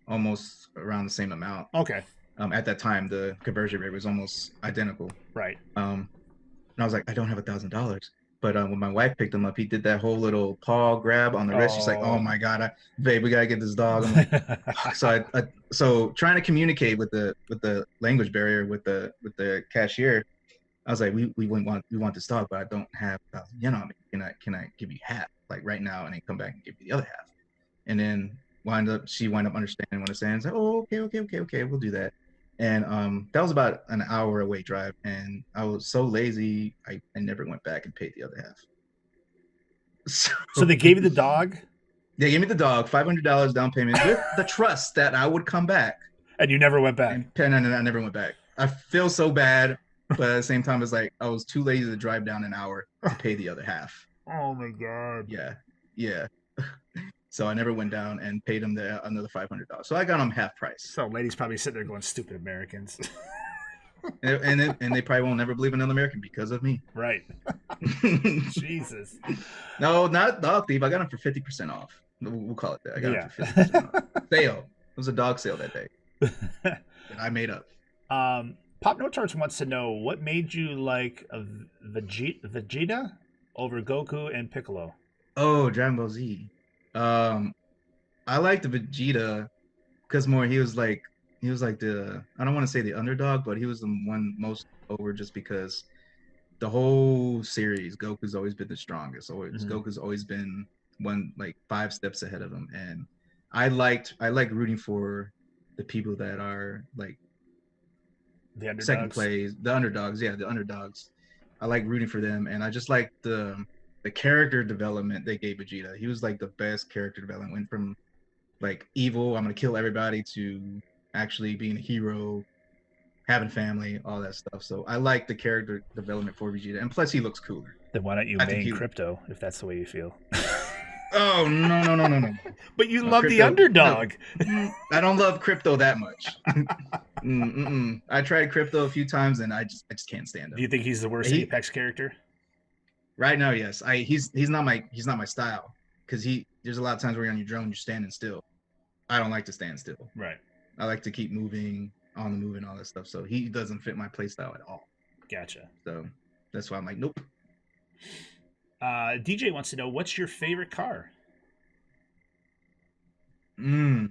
around the same amount. Okay. At that time, the conversion rate was almost identical. Right. And I was like, I don't have $1,000. But when my wife picked him up, he did that whole little paw grab on the wrist. She's like, "Oh my god, babe, we gotta get this dog." I'm like, so trying to communicate with the language barrier with the cashier, I was like, we want this dog, but I don't have 1,000 yen on me. Can I give you half like right now, and then come back and give you the other half? And then she wound up understanding what I'm saying. It's like, oh, okay, we'll do that. And that was about an hour away drive, and I was so lazy I never went back and paid the other half. So they gave you the dog? They gave me the dog, $500 down payment with the trust that I would come back. And you never went back? And I never went back. I feel so bad, but at the same time, it's like I was too lazy to drive down an hour to pay the other half. Oh my god. Yeah. So I never went down and paid him another $500. So I got him half price. So ladies probably sitting there going, "Stupid Americans." and they probably won't never believe in another American because of me. Right. Jesus. No, not dog thief. I got him for 50% off. We'll call it that. I got him for 50% off. Sale. It was a dog sale that day. That I made up. Pop No Torch wants to know what made you like a Vegeta over Goku and Piccolo. Oh, Dragon Ball Z. Um, I liked the Vegeta because more he was like the I don't want to say the underdog, but he was the one most over just because the whole series, Goku's always been the strongest. Always Mm-hmm. Goku's always been one like 5 steps ahead of him. And I like rooting for the people that are like The second underdogs. place, the underdogs. Yeah, the underdogs. I like rooting for them, and I just like the character development they gave Vegeta. He was like the best character development. Went from like evil, I'm gonna kill everybody, to actually being a hero, having family, all that stuff. So I like the character development for Vegeta, and plus he looks cooler. Then why don't you I think main he. Crypto if that's the way you feel? Oh no! But you No, love the crypto. No, underdog. I don't love crypto that much. I tried crypto a few times, and I just can't stand Do him. you think he's the worst He Apex character? right now, yes. He's not my style because there's a lot of times where you're on your drone, you're standing still. I don't like to stand still. Right. I like to keep moving, on the move, and all that stuff. So he doesn't fit my play style at all. Gotcha. So that's why I'm like, nope. DJ wants to know what's your favorite car. Mm.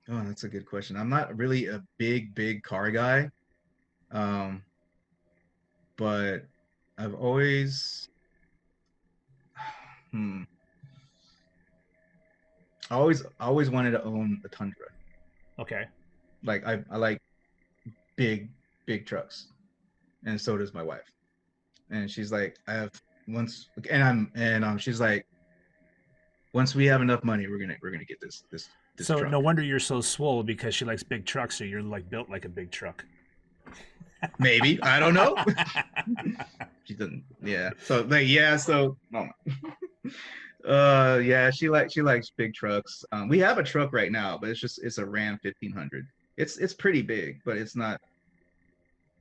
Oh, that's a good question. I'm not really a big car guy, um, but I've always, hmm, I always wanted to own a Tundra. Okay. Like I like big trucks, and so does my wife. And she's like, I have once, she's like, once we have enough money, we're gonna get this So no truck. wonder you're so swole because she likes big trucks, so you're like built like a big truck. Maybe, I don't know. She doesn't. Yeah. So like yeah. So oh yeah. She likes big trucks. We have a truck right now, but it's a Ram 1500. It's pretty big, but it's not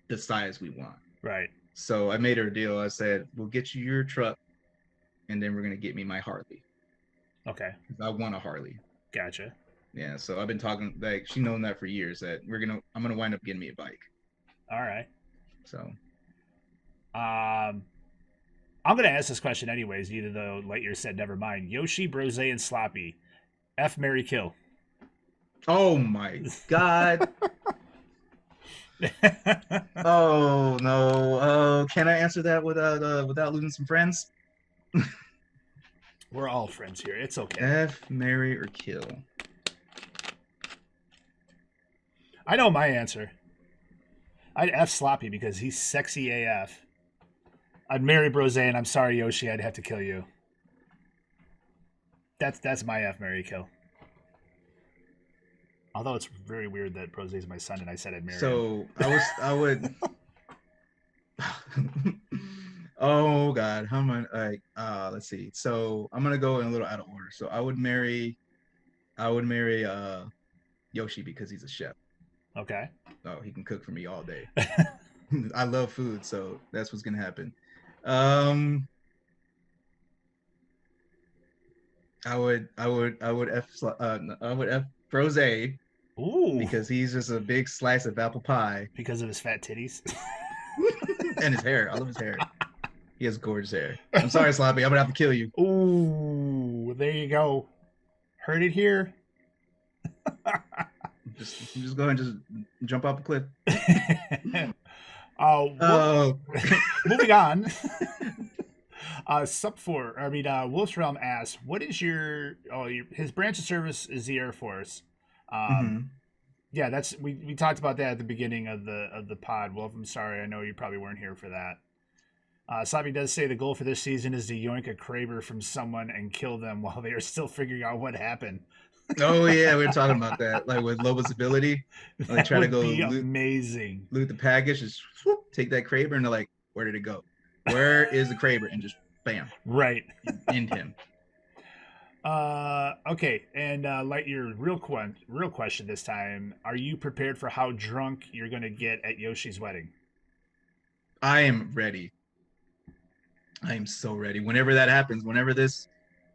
the size we want. Right. So I made her a deal. I said, we'll get you your truck, and then we're gonna get me my Harley. Okay. I want a Harley. Gotcha. Yeah. So I've been talking, like, she's known that for years, that I'm gonna wind up getting me a bike. All right. So I'm gonna ask this question anyways, even though Lightyear said never mind. Yoshi, Brose, and Sloppy. F Mary Kill. oh my God. Oh no. Can I answer that without losing some friends? We're all friends here. It's okay. F, marry, or kill? I know my answer. I'd F Sloppy because he's sexy AF. I'd marry Brose, and I'm sorry, Yoshi, I'd have to kill you. That's my F Mary Kill. Although it's very weird that Brose is my son, and I said I'd marry him. So I would. Oh God, how am I? Like, let's see. So I'm gonna go in a little out of order. So I would marry Yoshi because he's a chef. Okay. Oh, he can cook for me all day. I love food, so that's what's gonna happen. I would F Brose Ooh. because he's just a big slice of apple pie. Because of his fat titties. And his hair. I love his hair. He has gorgeous hair. I'm sorry, Sloppy. I'm gonna have to kill you. Ooh, there you go. Heard it here. Just go ahead and just jump off the cliff. Moving on. Wolf's Realm asks, "What is his branch of service is the Air Force." Yeah, that's we talked about that at the beginning of the pod. Wolf, I'm sorry, I know you probably weren't here for that. Slappy does say the goal for this season is to yoink a Kraber from someone and kill them while they are still figuring out what happened. Oh yeah, we were talking about that, like with Loba's ability. Like try to go amazing. Loot the package, just whoop, take that Kraber, and they're like, "Where did it go? Where is the Kraber?" And just bam, right, end him. Okay, and Lightyear, real question this time. Are you prepared for how drunk you're gonna get at Yoshi's wedding? I am ready. I am so ready. Whenever that happens, whenever this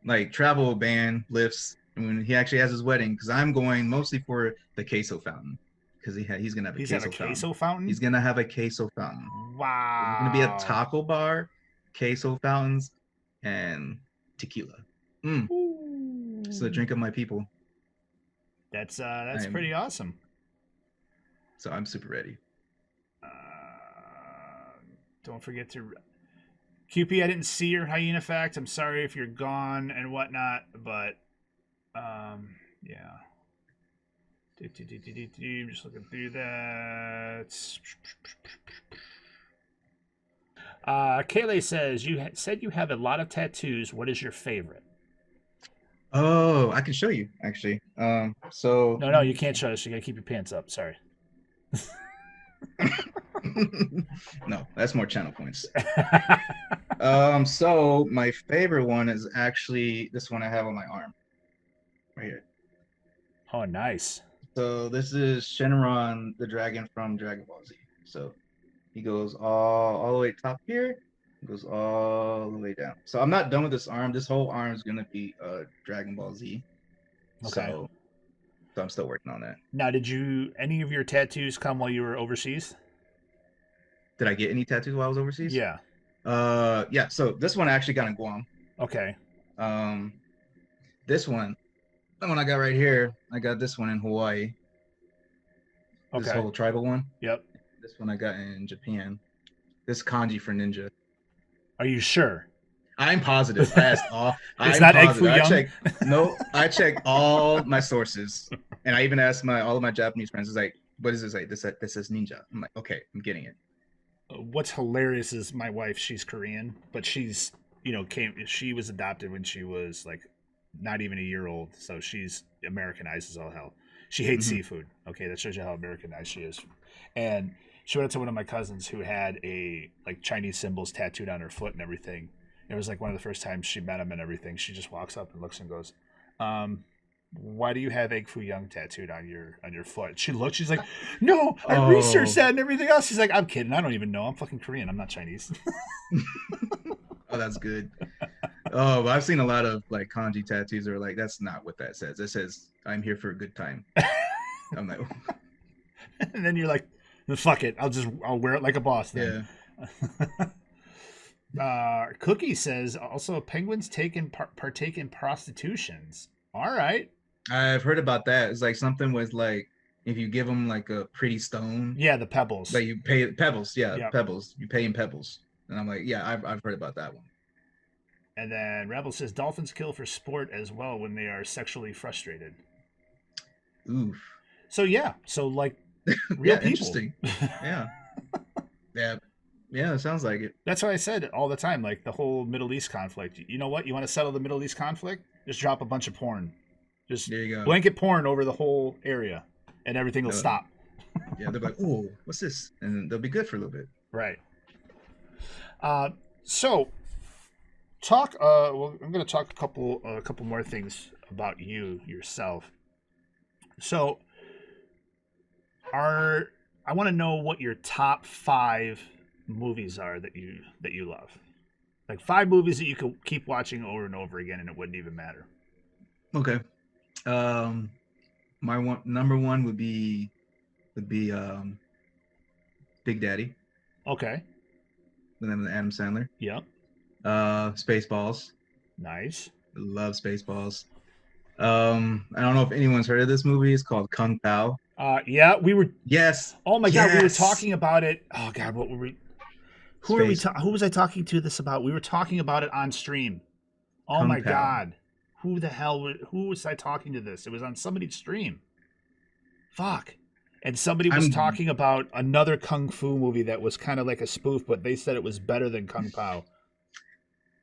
like travel ban lifts, and when he actually has his wedding, because I'm going mostly for the queso fountain, because he's gonna have a He's queso at a fountain. queso fountain. He's gonna have a queso fountain. Wow. There's gonna be a taco bar, queso fountains, and tequila. It's the drink of my people. That's pretty awesome. So I'm super ready. Don't forget to QP. I didn't see your hyena fact. I'm sorry if you're gone and whatnot, but yeah. I'm just looking through that. Kaylee says you said you have a lot of tattoos. What is your favorite? Oh, I can show you actually. So No, you can't show us. You gotta keep your pants up. Sorry. No, that's more channel points. So my favorite one is actually this one I have on my arm, right here. Oh, nice. So this is Shenron, the dragon from Dragon Ball Z. So he goes all the way top here, goes all the way down. So I'm not done with this arm. This whole arm is gonna be Dragon Ball Z. Okay. So I'm still working on that. Now, did any of your tattoos come while you were overseas? Did I get any tattoos while I was overseas? Yeah. Yeah. So this one I actually got in Guam. Okay. This one, the one I got right here, I got this one in Hawaii. Okay. This whole tribal one. Yep. This one I got in Japan. This kanji for ninja. Are you sure? I'm positive. I asked all. It's not Egg Foo Young? I checked all my sources, and I even asked all of my Japanese friends. It's like, what is this? Like this says ninja. I'm like, okay, I'm getting it. What's hilarious is my wife. She's Korean, but she's she was adopted when she was like not even a year old, so she's Americanized as all hell. She hates seafood. Okay, that shows you how Americanized she is. And she went up to one of my cousins who had a like Chinese symbols tattooed on her foot and everything. It was like one of the first times she met him and everything. She just walks up and looks and goes, why do you have Egg Foo Young tattooed on your foot? She looks, she's like, no, I researched that and everything else. She's like, I'm kidding. I don't even know. I'm fucking Korean. I'm not Chinese. Oh, that's good. Oh, but I've seen a lot of like kanji tattoos that are like, that's not what that says. It says, I'm here for a good time. I'm like, and then you're like, fuck it. I'll wear it like a boss then. Yeah. Cookie says also penguins partake in prostitutions. All right. I've heard about that. It's like something with like if you give them like a pretty stone. Yeah, the pebbles. Like you pay pebbles. Yeah, yep. Pebbles. You pay in pebbles. And I'm like, yeah, I've heard about that one. And then Rebel says dolphins kill for sport as well when they are sexually frustrated. Oof. So yeah, like real people. Interesting. Yeah. Yeah, it sounds like it. That's why I said all the time, like the whole Middle East conflict. You know what? You want to settle the Middle East conflict? Just drop a bunch of porn. Just there you go. Blanket porn over the whole area, and everything will stop. Yeah, they're like, oh, what's this? And they'll be good for a little bit. Right. So, talk. Well, I'm going to talk a couple more things about yourself. So, I want to know what your top 5 movies are that you love. Like 5 movies that you could keep watching over and over again, and it wouldn't even matter. Okay. My number one would be Big Daddy. Okay. The name of Adam Sandler. Yep. Spaceballs. Nice. Love Spaceballs. I don't know if anyone's heard of this movie. It's called Kung Pao. Yeah, we were. Yes. Oh my God, we were talking about it. Oh God, what were we? Who was I talking to this about? We were talking about it on stream. Oh Kung my Pao. God, who was I talking to this? It was on somebody's stream. Fuck. And somebody was talking about another kung fu movie that was kind of like a spoof, but they said it was better than Kung Pao.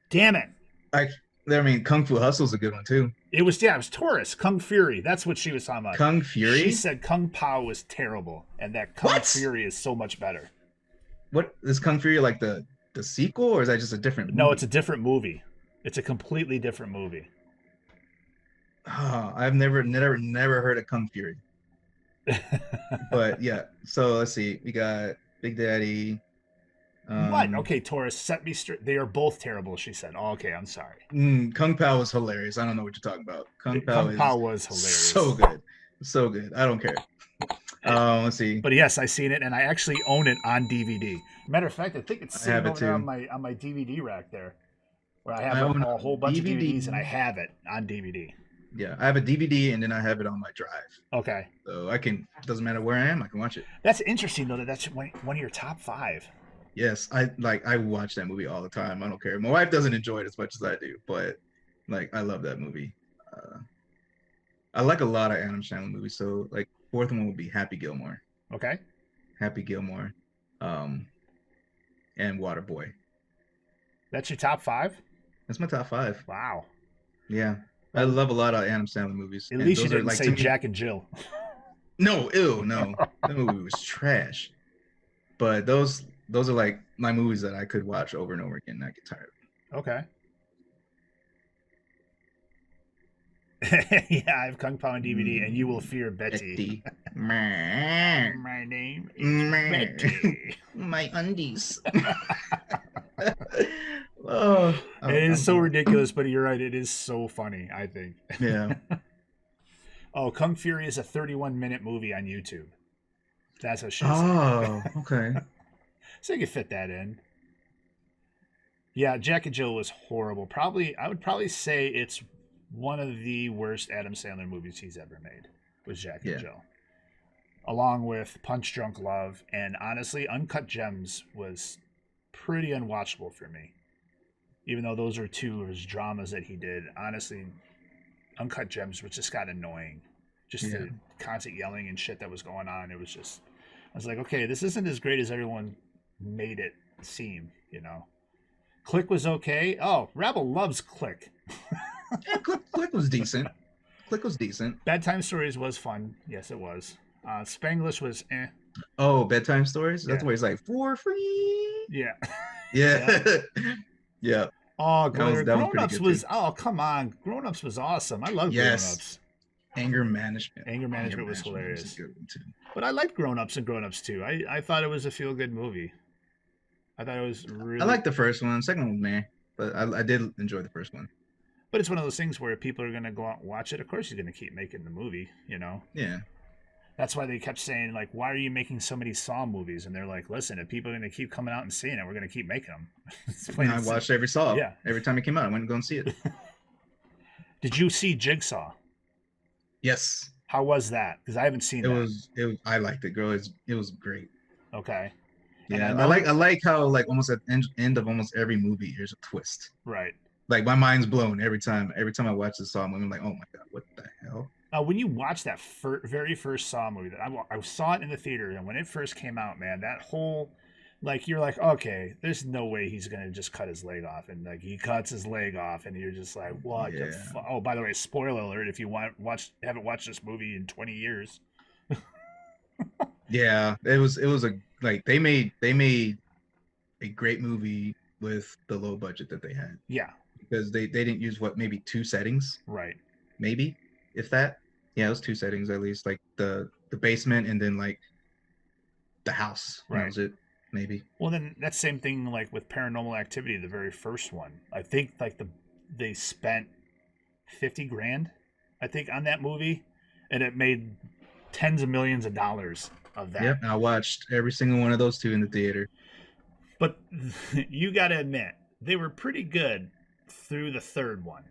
Damn it. I mean, Kung Fu Hustle's a good one too. It was Taurus, Kung Fury. That's what she was talking about. Kung Fury? She said Kung Pao was terrible, and that Kung Fury is so much better. What is Kung Fury like the sequel, or is that just a different movie? No, it's a different movie. It's a completely different movie. Oh, I've never heard of Kung Fury. But yeah, so let's see. We got Big Daddy. What? Okay, Taurus, set me straight. They are both terrible, she said. Oh, okay, I'm sorry. Kung Pao was hilarious. I don't know what you're talking about. Kung Pao was hilarious. So good. So good. I don't care. Let's see. But yes, I seen it, and I actually own it on DVD. Matter of fact, I think it's I sitting have it over there too. on my DVD rack there, where I have I like own a a whole bunch of DVDs, and I DVD. have it on DVD. Yeah, I have a DVD and then I have it on my drive. Okay, So I can, doesn't matter where I am, I can watch it. that's interesting though. That's one of your top five. Yes, I watch that movie all the time. I don't care. My wife doesn't enjoy it as much as I do, but like I love that movie. Uh, I like a lot of Adam Sandler movies. So like fourth one would be Happy Gilmore. Okay, Happy Gilmore. Um and Waterboy. that's your top five. That's my top five. Wow. Yeah. I love a lot of Adam Sandler movies. At And least you those are didn't like say to me. Jack and Jill. No, ew, no. That movie was trash. But those are like my movies that I could watch over and over again and not get tired Okay. Yeah, I have Kung Pao on DVD, and you will fear of. Betty. My My name is Betty. undies. Oh, It is so ridiculous, but you're right. It is so funny, I think. yeah. Oh, Kung Fury is a 31-minute movie on YouTube. That's what she's Oh, okay. So you can fit that in. Yeah, Jack and Jill was horrible. I would probably say it's one of the worst Adam Sandler movies he's ever made. Was Jack and Yeah. Jill, along with Punch Drunk Love, and honestly, Uncut Gems was pretty unwatchable for me. Even though those are two of his dramas that he did, honestly, Uncut Gems was just got annoying. Just Yeah. the constant yelling and shit that was going on. It was just, I was like, okay, this isn't as great as everyone made it seem, you know. Click was okay. Oh, Rabble loves Click. Yeah, Click was decent. Click was decent. Bad Time Stories was fun. Yes, it was. Spanglish was eh. Oh, bedtime stories. That's Yeah. where it's like for free. Yeah. Yeah. Yeah. Oh, That was Grown pretty Ups good was, too. oh, come on. Grown Ups was awesome. I love Grown Yes. Ups. Anger management. Anger Management was is hilarious. a good one too. But I liked Grown Ups and Grown Ups too. I thought it was a feel good movie. I thought it was really. I like the first one. Second one was meh, but I did enjoy the first one. But it's one of those things where people are going to go out and watch it. Of course, he's going to keep making the movie, you know? Yeah. That's why they kept saying, like, why are you making so many Saw movies? And they're like, listen, if people are going to keep coming out and seeing it, we're going to keep making them. It's plain I and watched every Saw. Yeah. Every time it came out, I went and go and see it. Did you see Jigsaw? Yes. How was that? Because I haven't seen It that. was. I liked it, girl. It was great. Okay. And Yeah, I I know- like how like almost at the end of almost every movie, there's a twist. Right. Like my mind's blown every time. Every time I watch the Saw movie, I'm like, oh my god, what the hell? When you watch that very first Saw movie, that I saw it in the theater, and when it first came out, man, that whole, like, you're like, okay, there's no way he's gonna just cut his leg off, and like he cuts his leg off, and you're just like, what? Yeah. Oh, by the way, spoiler alert! If you haven't watched this movie in 20 years, Yeah, it was a like they made a great movie with the low budget that they had yeah, because they didn't use maybe 2 settings, right, maybe if that. Yeah, it was 2 settings at least, like the basement and then like the house. That Right. was it, maybe. Well, then that same thing like with Paranormal Activity, the very first one. I think like they spent 50 grand, I think, on that movie, and it made tens of millions of dollars of that. Yep, and I watched every single one of those 2 in the theater. But you got to admit, they were pretty good through the third one.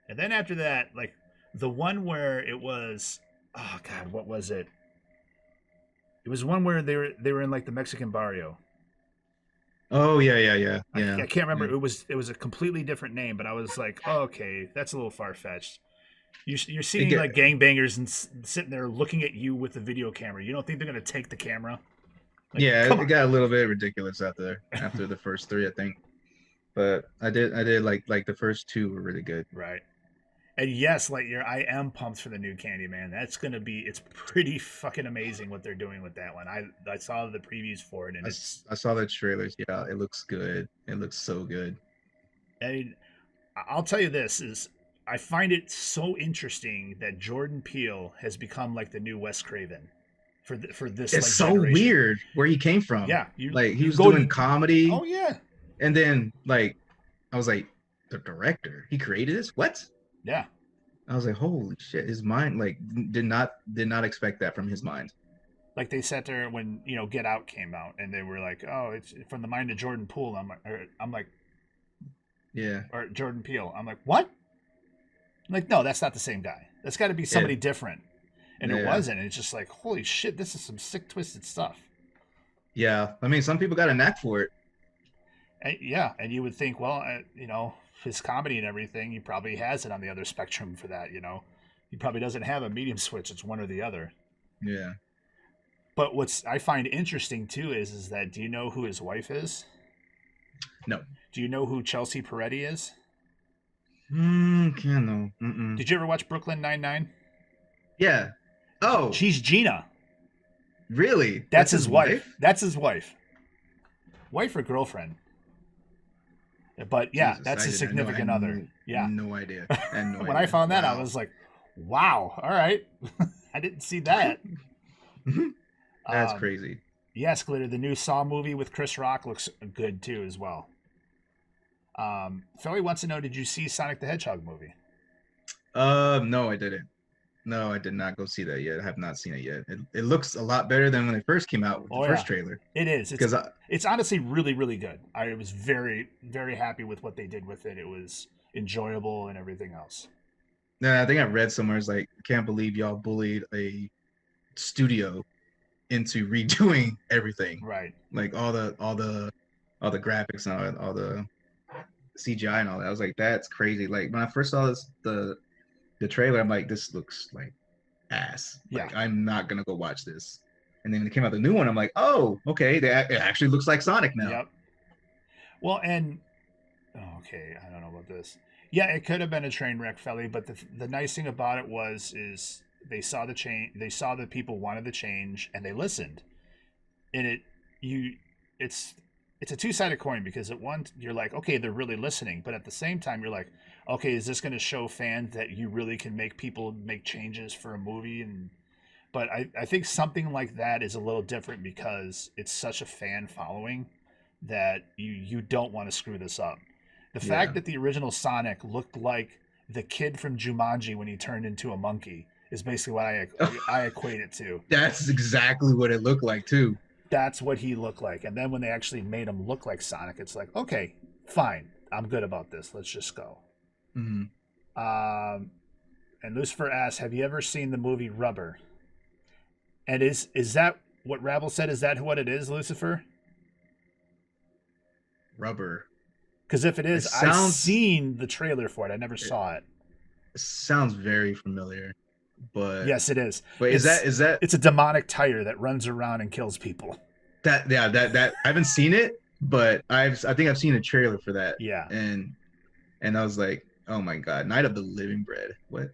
And then after that, like the one where it was, oh God, what was it? It was one where they were in like the Mexican barrio. Oh yeah. I can't remember. Yeah. It was a completely different name, but I was like, oh, okay, that's a little far fetched. You're seeing get- like gangbangers and sitting there looking at you with the video camera. You don't think they're gonna take the camera? Like, Yeah, come it on. got a little bit ridiculous after the first 3, I think. But I did like the first 2 were really good. Right. And yes, Lightyear, I am pumped for the new Candyman. That's gonna be, it's pretty fucking amazing what they're doing with that one. I saw the previews for it, and I saw the trailers. Yeah, it looks good. It looks so good. I mean, I'll tell you this is I find it so interesting that Jordan Peele has become like the new Wes Craven for this. It's like, so generation. weird where he came from. Yeah, Like he you was go doing to- comedy, Oh yeah, and then like I was like, the director, he created this? What? yeah. I was like, holy shit! His mind like did not expect that from his mind. Like they sat there when Get Out came out, and they were like, "Oh, it's from the mind of Jordan Peele." I'm like, Yeah. or Jordan Peele. I'm like, what? I'm like, no, that's not the same guy. That's got to be somebody Yeah. different. And it Yeah. wasn't. And it's just like, holy shit, this is some sick, twisted stuff. Yeah. I mean, some people got a knack for it. And, yeah, and you would think, well, his comedy and everything, he probably has it on the other spectrum for that. He probably doesn't have a medium switch. It's one or the other. Yeah. But what's I find interesting too is that, do you know who his wife is? No. Do you know who Chelsea Peretti is? Can't know. Did you ever watch Brooklyn Nine-Nine? Yeah. Oh, She's Gina. really? That's his wife. That's his wife. Wife or girlfriend? But yeah, Jesus, that's his significant other. Yeah. No idea. I had no When idea. I found that, I Wow. was like, wow, all right. I didn't see that. That's crazy. Yes, Glitter, the new Saw movie with Chris Rock looks good too as well. Philly wants to know, did you see Sonic the Hedgehog movie? No, I didn't. No, I did not go see that yet. I have not seen it yet. It looks a lot better than when it first came out with the first trailer. It is. Because It's honestly really, really good. I was very, very happy with what they did with it. It was enjoyable and everything else. I think I read somewhere, it's like, can't believe y'all bullied a studio into redoing everything. Right. Like all the graphics and all the CGI and all that. I was like, that's crazy. Like when I first saw the trailer, I'm like, this looks like ass. Like I'm not gonna go watch this. And then when it came out the new one, I'm like, oh, okay, it actually looks like Sonic now. Yep. Well, and okay, I don't know about this. Yeah, it could have been a train wreck, Felly, but the nice thing about it is they saw the change. They saw that people wanted the change, and they listened. And it's a two-sided coin, because at one you're like, okay, they're really listening, but at the same time you're like, okay, is this going to show fans that you really can make people make changes for a movie? But I think something like that is a little different because it's such a fan following that you don't want to screw this up. The fact that the original Sonic looked like the kid from Jumanji when he turned into a monkey is basically what I equate it to. That's exactly what it looked like too. That's what he looked like. And then when they actually made him look like Sonic, it's like, okay, fine. I'm good about this. Let's just go. Mm-hmm. And Lucifer asks, have you ever seen the movie Rubber? And is that what Rabble said? Is that what it is, Lucifer? Rubber. Because if it is, I've seen the trailer for it. I never saw it. It sounds very familiar, but yes, it is. But is that? It's a demonic tire that runs around and kills people. That I haven't seen it, but I think I've seen a trailer for that. Yeah. And I was like, oh my god, Night of the Living Bread. What?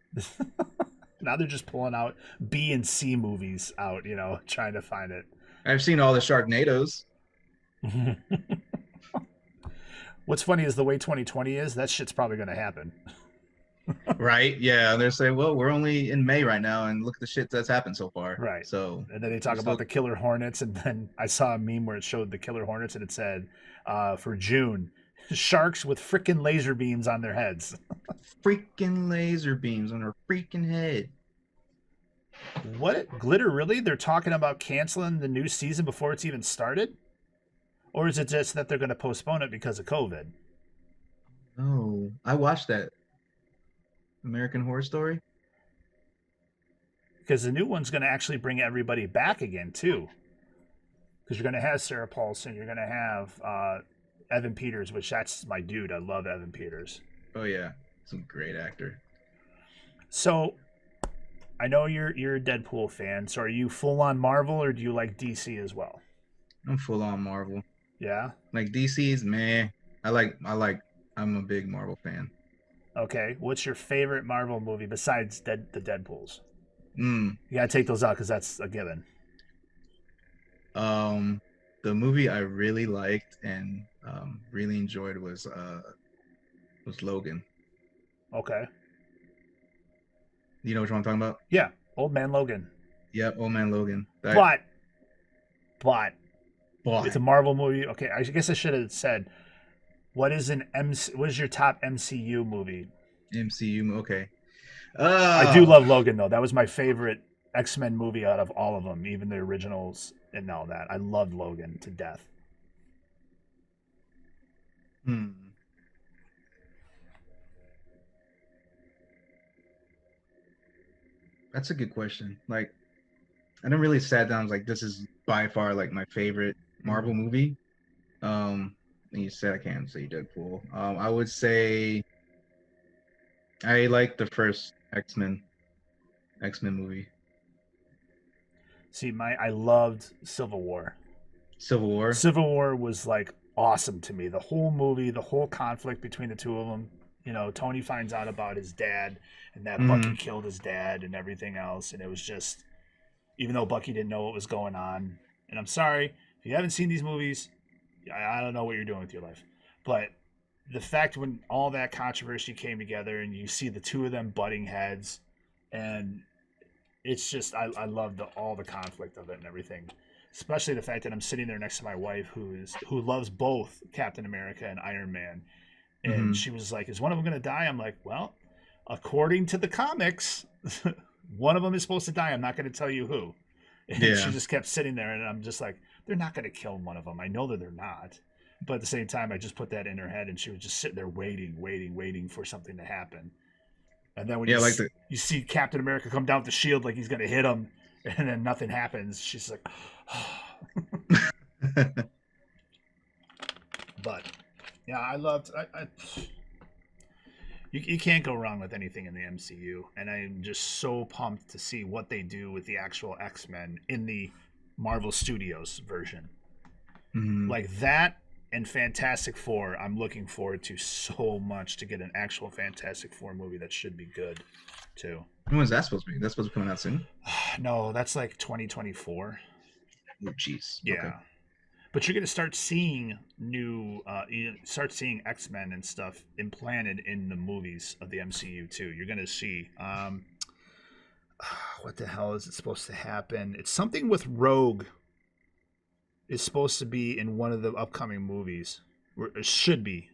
Now they're just pulling out B and C movies out, trying to find it. I've seen all the Sharknadoes. What's funny is the way 2020 is, that shit's probably going to happen. Right? Yeah. And they're saying, well, we're only in May right now, and look at the shit that's happened so far. Right. So. And then they talk about the killer hornets, and then I saw a meme where it showed the killer hornets, and it said, for June, sharks with freaking laser beams on their heads. Freaking laser beams on their freaking head. What? Glitter, really? They're talking about canceling the new season before it's even started? Or is it just that they're going to postpone it because of COVID? Oh, I watched that American Horror Story. Because the new one's going to actually bring everybody back again, too. Because you're going to have Sarah Paulson. You're going to have Evan Peters, which that's my dude. I love Evan Peters. Oh, yeah. He's a great actor. So, I know you're a Deadpool fan. So are you full-on Marvel, or do you like DC as well? I'm full-on Marvel. Yeah? Like DC's, man. I'm a big Marvel fan. Okay. What's your favorite Marvel movie besides the Deadpools? You gotta take those out because that's a given. The movie I really liked and really enjoyed was Logan. Okay. You know which one I'm talking about? Yeah, Old Man Logan. Yep, Old Man Logan. But it's a Marvel movie. Okay, I guess I should have said, what is your top MCU movie? MCU, okay. I do love Logan though. That was my favorite X-Men movie out of all of them, even the originals and all that. I loved Logan to death. Hmm. That's a good question. Like, I didn't really sat down and was like, this is by far like my favorite Marvel movie. And you said I can't say Deadpool. I would say I like the first X Men movie. See, I loved Civil War. Civil War. Civil War was like awesome to me. The whole movie, the whole conflict between the two of them. You know, Tony finds out about his dad and that Bucky Hmm. killed his dad and everything else, and it was just, even though Bucky didn't know what was going on. And I'm sorry if you haven't seen these movies, I don't know what you're doing with your life, but the fact when all that controversy came together and you see the two of them butting heads, and it's just I love all the conflict of it and everything, especially the fact that I'm sitting there next to my wife who loves both Captain America and Iron Man, and Hmm. she was like, "Is one of them going to die?" I'm like, "Well, according to the comics, one of them is supposed to die. I'm not going to tell you who." And she Yeah. just kept sitting there, and I'm just like, "They're not going to kill one of them. I know that they're not." But at the same time, I just put that in her head, and she was just sitting there waiting for something to happen. And then when Yeah, like the you see Captain America come down with the shield like he's gonna hit him, and then nothing happens, she's like, but yeah, I loved. You can't go wrong with anything in the MCU, and I'm just so pumped to see what they do with the actual X-Men in the Marvel Studios version. Mhm. Like that and Fantastic Four, I'm looking forward to so much to get an actual Fantastic Four movie that should be good too. When was that supposed to be? That's supposed to be coming out soon. No, that's like 2024. Oh, jeez. Okay. Yeah, but you're gonna start seeing new, you start seeing X-Men and stuff implanted in the movies of the MCU too. You're gonna see, what the hell is it supposed to happen? It's something with Rogue is supposed to be in one of the upcoming movies. Or it should be,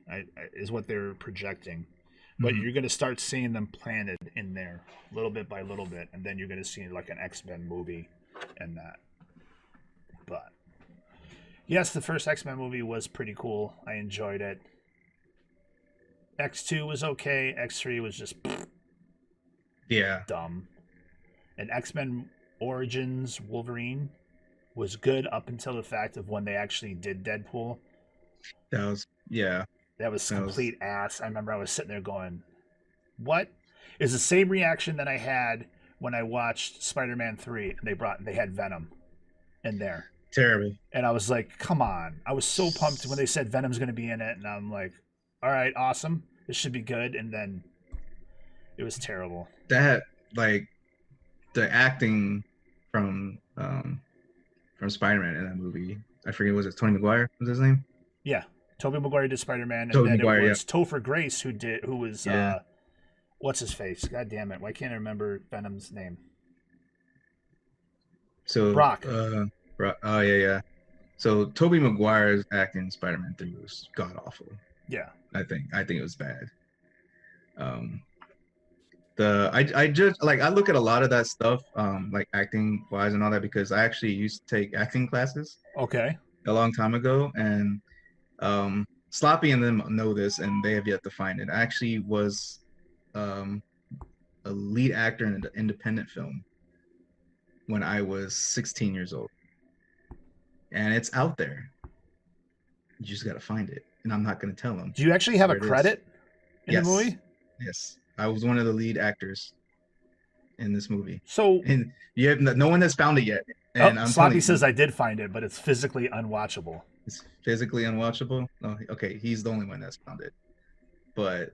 is what they're projecting. But Hmm. you're gonna start seeing them planted in there, little bit by little bit, and then you're gonna see like an X-Men movie and that. But yes, the first X-Men movie was pretty cool. I enjoyed it. X2 was okay. X3 was just Yeah, dumb. And X-Men Origins Wolverine was good up until the fact of when they actually did Deadpool. that was yeah, That was that was complete ass. I remember I was sitting there going, "What?" Is the same reaction that I had when I watched Spider-Man 3 and they had Venom in there. terrible. And I was like, "Come on." I was so pumped when they said Venom's going to be in it, and I'm like, "All right, awesome. This should be good." And then it was terrible. That like the acting from Spider-Man in that movie. I forget, was it Tony McGuire? Was his name? Yeah. Tobey Maguire did Spider-Man, and Tobey then it Maguire. Yeah, was Topher Grace who was yeah. what's his face? God damn it! Why can't I remember Venom's name? So, Brock. oh yeah, yeah. So Tobey Maguire's acting in Spider-Man 3 was god awful. Yeah. I think it was bad. Um, I just like I look at a lot of that stuff, like acting wise and all that, because I actually used to take acting classes Okay. a long time ago, and Sloppy and them know this, and they have yet to find it. I actually was um, a lead actor in an independent film when I was 16 years old, and it's out there. You just got to find it, and I'm not going to tell them Do you actually have a where it is. credit in the Yes, movie? yes, I was one of the lead actors in this movie, So, and you have no one has found it yet. oh, And I'm Sloppy telling you, says I did find it, but it's physically unwatchable. it's physically unwatchable. Oh, okay, he's the only one that's found it, but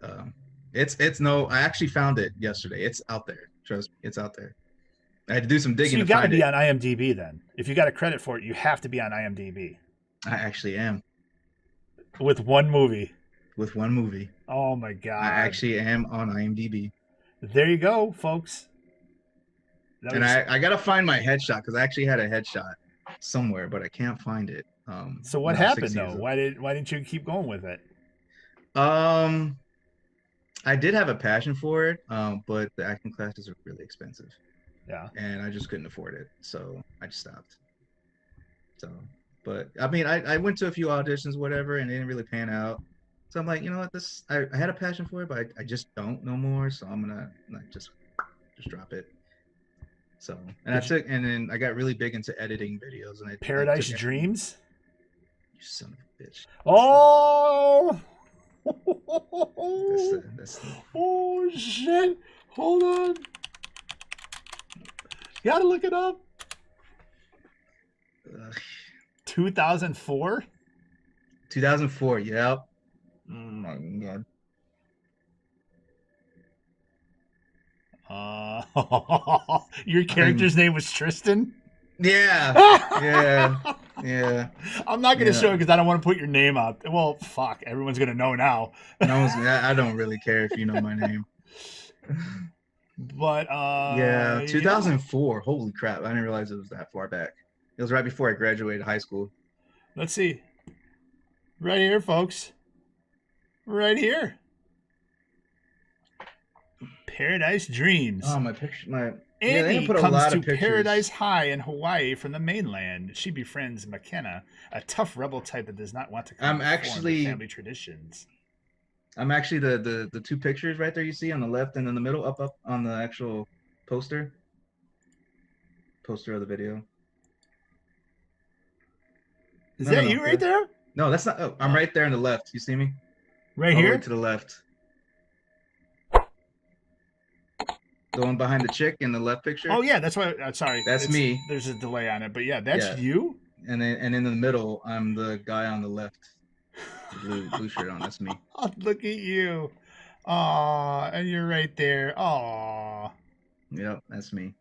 it's no. I actually found it yesterday. It's out there. Trust me, it's out there. I had to do some So digging you to got to find be it. on IMDb then. If you got a credit for it, you have to be on IMDb I actually am with one movie. with one movie. Oh my I god! actually am on IMDb, There you go, folks. That and was I gotta find my headshot because I actually had a headshot somewhere, but I can't find it. so. What When I was happened 16 though? years old. Why didn't you keep going with it? I did have a passion for it, but the acting classes are really expensive. Yeah. and I just couldn't afford it, so I just stopped. So, but I mean, I went to a few auditions, whatever, and they didn't really pan out. So I'm like, you know what, this I had a passion for it, but I just don't no more. So I'm gonna like just drop it. So and then I got really big into editing videos, and I Paradise took editing. Dreams. You son of a bitch. Oh. That's the Oh shit! Hold on. You gotta look it up. 2004. 2004. Yep. Oh my god. Your I'm character's name was Tristan. yeah. Yeah. Yeah. I'm not gonna Yeah. show it because I don't want to put your name out. Well, fuck, everyone's gonna know now. No one's I don't really care if you know my name. But Yeah, yeah. 2004. Holy crap. I didn't realize it was that far back. It was right before I graduated high school. Let's see. Right here, folks. Right here. Paradise Dreams. Oh, my picture my yeah, they didn't Andy put a comes lot to of Paradise pictures. High in Hawaii from the mainland. She befriends McKenna, a tough rebel type that does not want to I'm conform to actually family traditions. I'm actually the two pictures right there you see on the left and in the middle up on the actual poster of the video. Is No, no, that no. you right there? No, that's not. Oh, I'm right there in the left. You see me? Right All the way here? to the left. The one behind the chick in the left picture. Oh yeah, that's why. Sorry, That's me. there's a delay on it, but yeah, that's Yeah. you. And in the middle, I'm the guy on the left. The blue shirt on. That's me. Oh, look at you. Aw, and you're right there. Aw. Yep, that's me.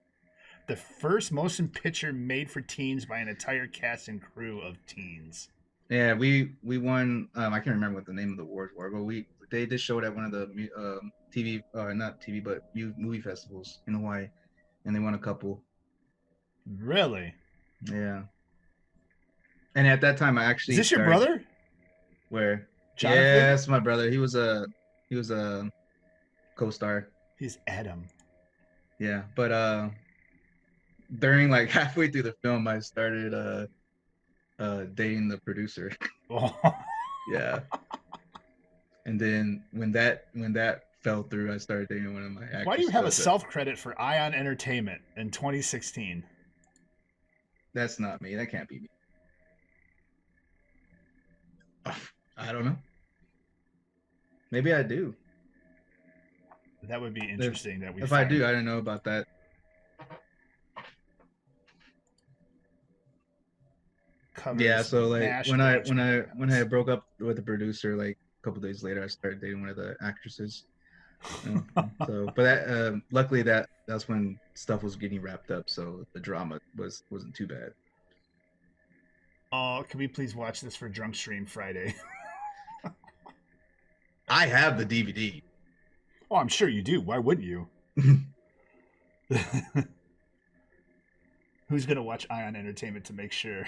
The first motion picture made for teens by an entire cast and crew of teens. Yeah, we won. I can't remember what the name of the awards were, but they just showed at one of the TV, not TV, but movie festivals in Hawaii, and they won a couple. Really? Yeah, and at that time, I Is actually this your started brother, where. Jonathan? Yes, my brother. He was a co-star. He's Adam. Yeah, but during like halfway through the film, I started dating the producer. Oh. Yeah. And then when that fell through, I started dating one of my Why do you actors. have a self credit for Ion Entertainment in 2016? That's not me. That can't be me. I don't know. Maybe I do. That would be interesting. That we If I find. do, I don't know about that. Yeah. Covers So like MASH when I when management I when I programs. broke up with the producer, like a couple days later, I started dating one of the actresses. So, but luckily that's when stuff was getting wrapped up, so the drama wasn't too bad. Oh, can we please watch this for Drunk Stream Friday? I have the DVD. Oh, I'm sure you do. Why wouldn't you? Who's gonna watch Ion Entertainment to make sure?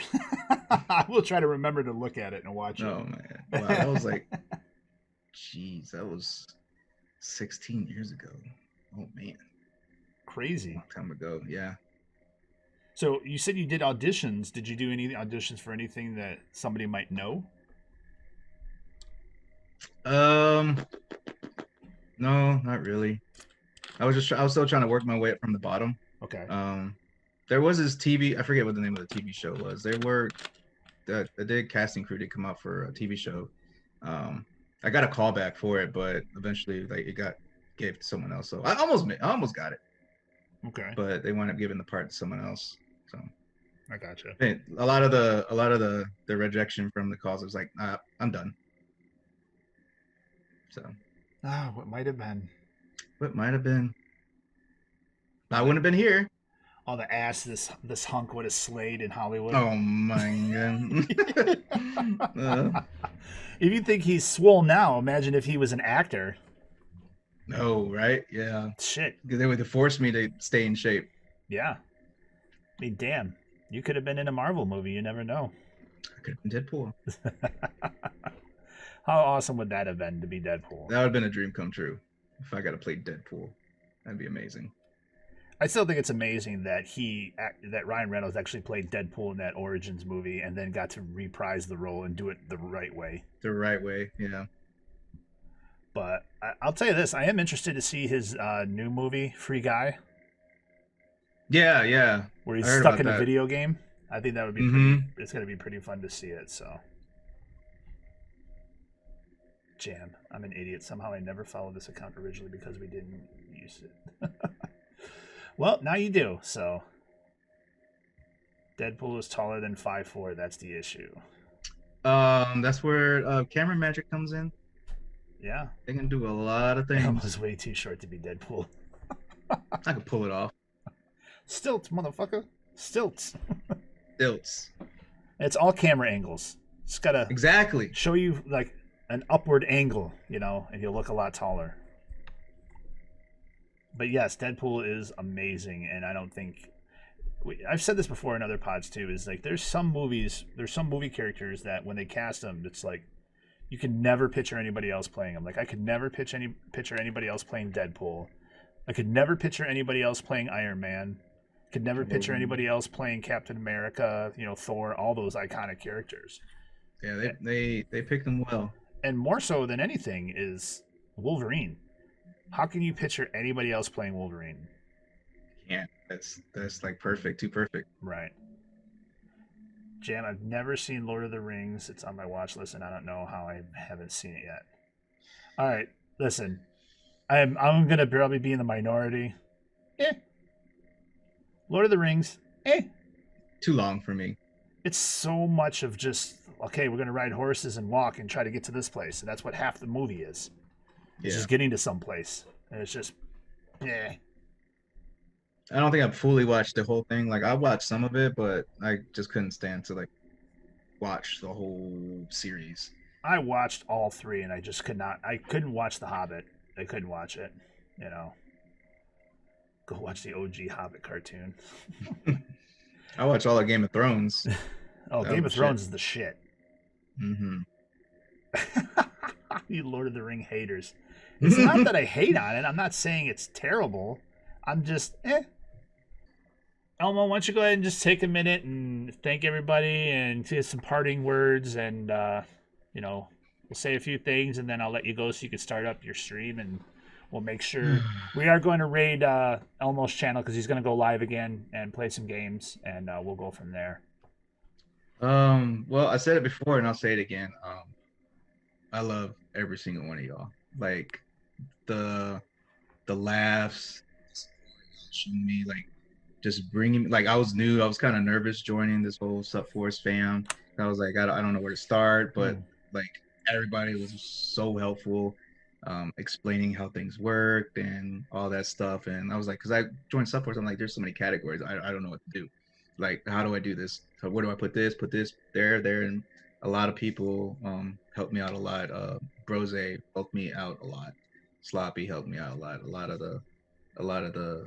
I will try to remember to look at it and watch it. Oh man, wow, that was like, jeez, that was 16 years ago. Oh man, Crazy. long time ago. Yeah. So you said you did auditions. Did you do any auditions for anything that somebody might know? Um, no, not really. I was still trying to work my way up from the bottom. Okay. There was this TV. I forget what the name of the TV show was. The casting crew did come out for a TV show. I got a call back for it, but eventually, like, it got gave to someone else. So I almost got it, Okay. but they wound up giving the part to someone else. So I gotcha. a lot of the rejection from the calls was like, I'm done. So What might have been? what might have been. I wouldn't have been here. All the ass this hunk would have slayed in Hollywood. Oh my god. If you think he's swole now, imagine if he was an actor. No, right? Yeah. Shit. They would force me to stay in shape. Yeah. I mean, damn. You could have been in a Marvel movie. You never know. I could have been Deadpool. How awesome would that have been to be Deadpool? That would have been a dream come true. If I got to play Deadpool, that'd be amazing. I still think it's amazing that that Ryan Reynolds actually played Deadpool in that Origins movie and then got to reprise the role and do it the right way. The right way, yeah. But I'll tell you this: I am interested to see his new movie, Free Guy, Yeah. where he's I heard stuck about in a that. video game. I think that would be Mm-hmm. pretty. It's going to be pretty fun to see it. So, Jam, I'm an idiot. Somehow I never followed this account originally because we didn't use it. Well, now you do. So, Deadpool is taller than 5'4". That's the issue. That's where camera magic comes in. Yeah, They can do a lot of it things. was way too short to be Deadpool. I could pull it off. Stilts, motherfucker. Stilts. Stilts. It's all camera angles. It's gotta Exactly. show you like an upward angle, and you'll look a lot taller. But yes, Deadpool is amazing, and I don't think I've said this before in other pods too. Is like there's some movie characters that when they cast them, it's like you can never picture anybody else playing them. Like I could never picture anybody else playing Deadpool. I could never picture anybody else playing Iron Man. Could never picture anybody else playing Captain America, Thor, all those iconic characters. Yeah, they picked them well. And more so than anything is Wolverine. How can you picture anybody else playing Wolverine? Yeah, that's like perfect, too perfect. Right. Jam, I've never seen Lord of the Rings. It's on my watch list, and I don't know how I haven't seen it yet. All right, listen. I'm gonna probably be in the minority. Lord of the Rings. Too long for me. It's so much of just okay. We're gonna ride horses and walk and try to get to this place, and that's what half the movie is. It's Yeah. just getting to some place, and it's just, I don't think I've fully watched the whole thing. Like I watched some of it, but I just couldn't stand to like watch the whole series. I watched all three, and I just could not. I couldn't watch The Hobbit. I couldn't watch it. Go watch the OG Hobbit cartoon. I watched all of Game of Thrones. Oh, Game of Thrones is the shit. Mm-hmm. You Lord of the Ring haters. It's not that I hate on it. I'm not saying it's terrible. I'm just, Elmo, why don't you go ahead and just take a minute and thank everybody and say some parting words and, we'll say a few things and then I'll let you go so you can start up your stream and we'll make sure we are going to raid Elmo's channel because he's going to go live again and play some games and we'll go from there. Well, I said it before and I'll say it again. I love every single one of y'all. Like the laughs, me, like just bringing, like I was new. I was kind of nervous joining this whole SUPforce fam. I was like, I don't know where to start, but like everybody was so helpful, explaining how things worked and all that stuff. And I was like, because I joined SUPforce, I'm like, there's so many categories. I don't know what to do. Like, how do I do this? So where do I put this there, and a lot of people helped me out a lot. Brose helped me out a lot. Sloppy helped me out a lot. A lot of the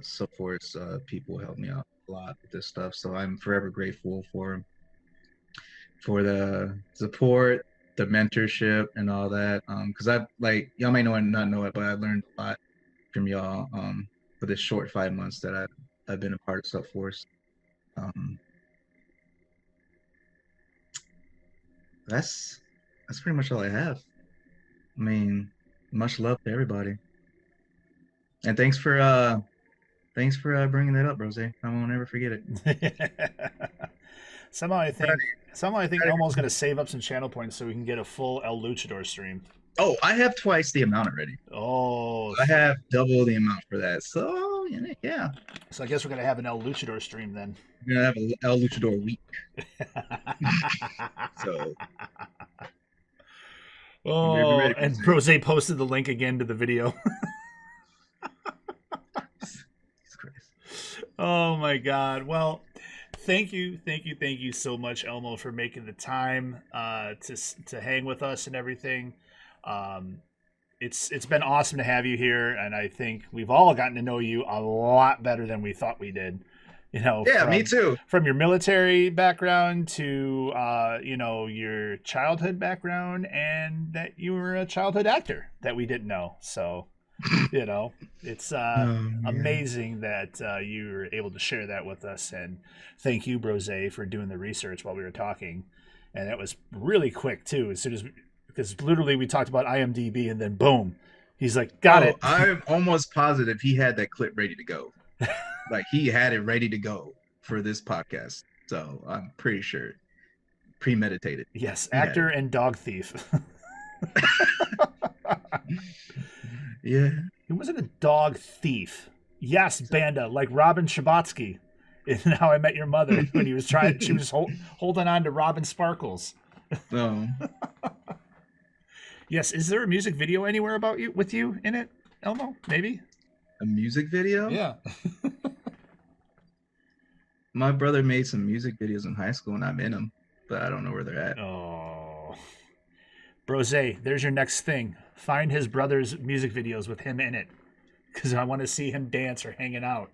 SUPforce people helped me out a lot with this stuff. So I'm forever grateful for the support, the mentorship, and all that. Because I've, like, y'all may know and not know it, but I learned a lot from y'all for this short 5 months that I've been a part of SUPforce. That's pretty much all I have. I mean, much love to everybody, and thanks for bringing that up, Rose. I won't ever forget it. Somehow I think Elmo's gonna save up some channel points so we can get a full El Luchador stream. Oh, I have twice the amount already. Oh, I have double the amount for that. So yeah. So I guess we're gonna have an El Luchador stream then. We're gonna have a El Luchador week. So. Oh, and Rose posted the link again to the video. Oh my God! Well, thank you so much, Elmo, for making the time to hang with us and everything. It's been awesome to have you here, and I think we've all gotten to know you a lot better than we thought we did. Yeah, me too. From your military background to your childhood background, and that you were a childhood actor that we didn't know. So You know, it's Yeah. amazing that you were able to share that with us. And thank you, Brose, for doing the research while we were talking. And it was really quick too. As soon as because literally we talked about IMDb and then boom, he's like, got Oh, it. I'm almost positive he had that clip ready to go. Like he had it ready to go for this podcast. So I'm pretty sure premeditated. Yes, He had actor it. and dog thief. Yeah. He wasn't a dog thief. Yes, Banda, like Robin Schabotsky in How I Met Your Mother when he was trying. She was holding on to Robin Sparkles. So Yes, is there a music video anywhere about you with you in it, Elmo? Maybe. a music video. Yeah. My brother made some music videos in high school and I'm in them, but I don't know where they're at. Oh, Brose, there's your next thing. Find his brother's music videos with him in it, because I want to see him dance or hanging out.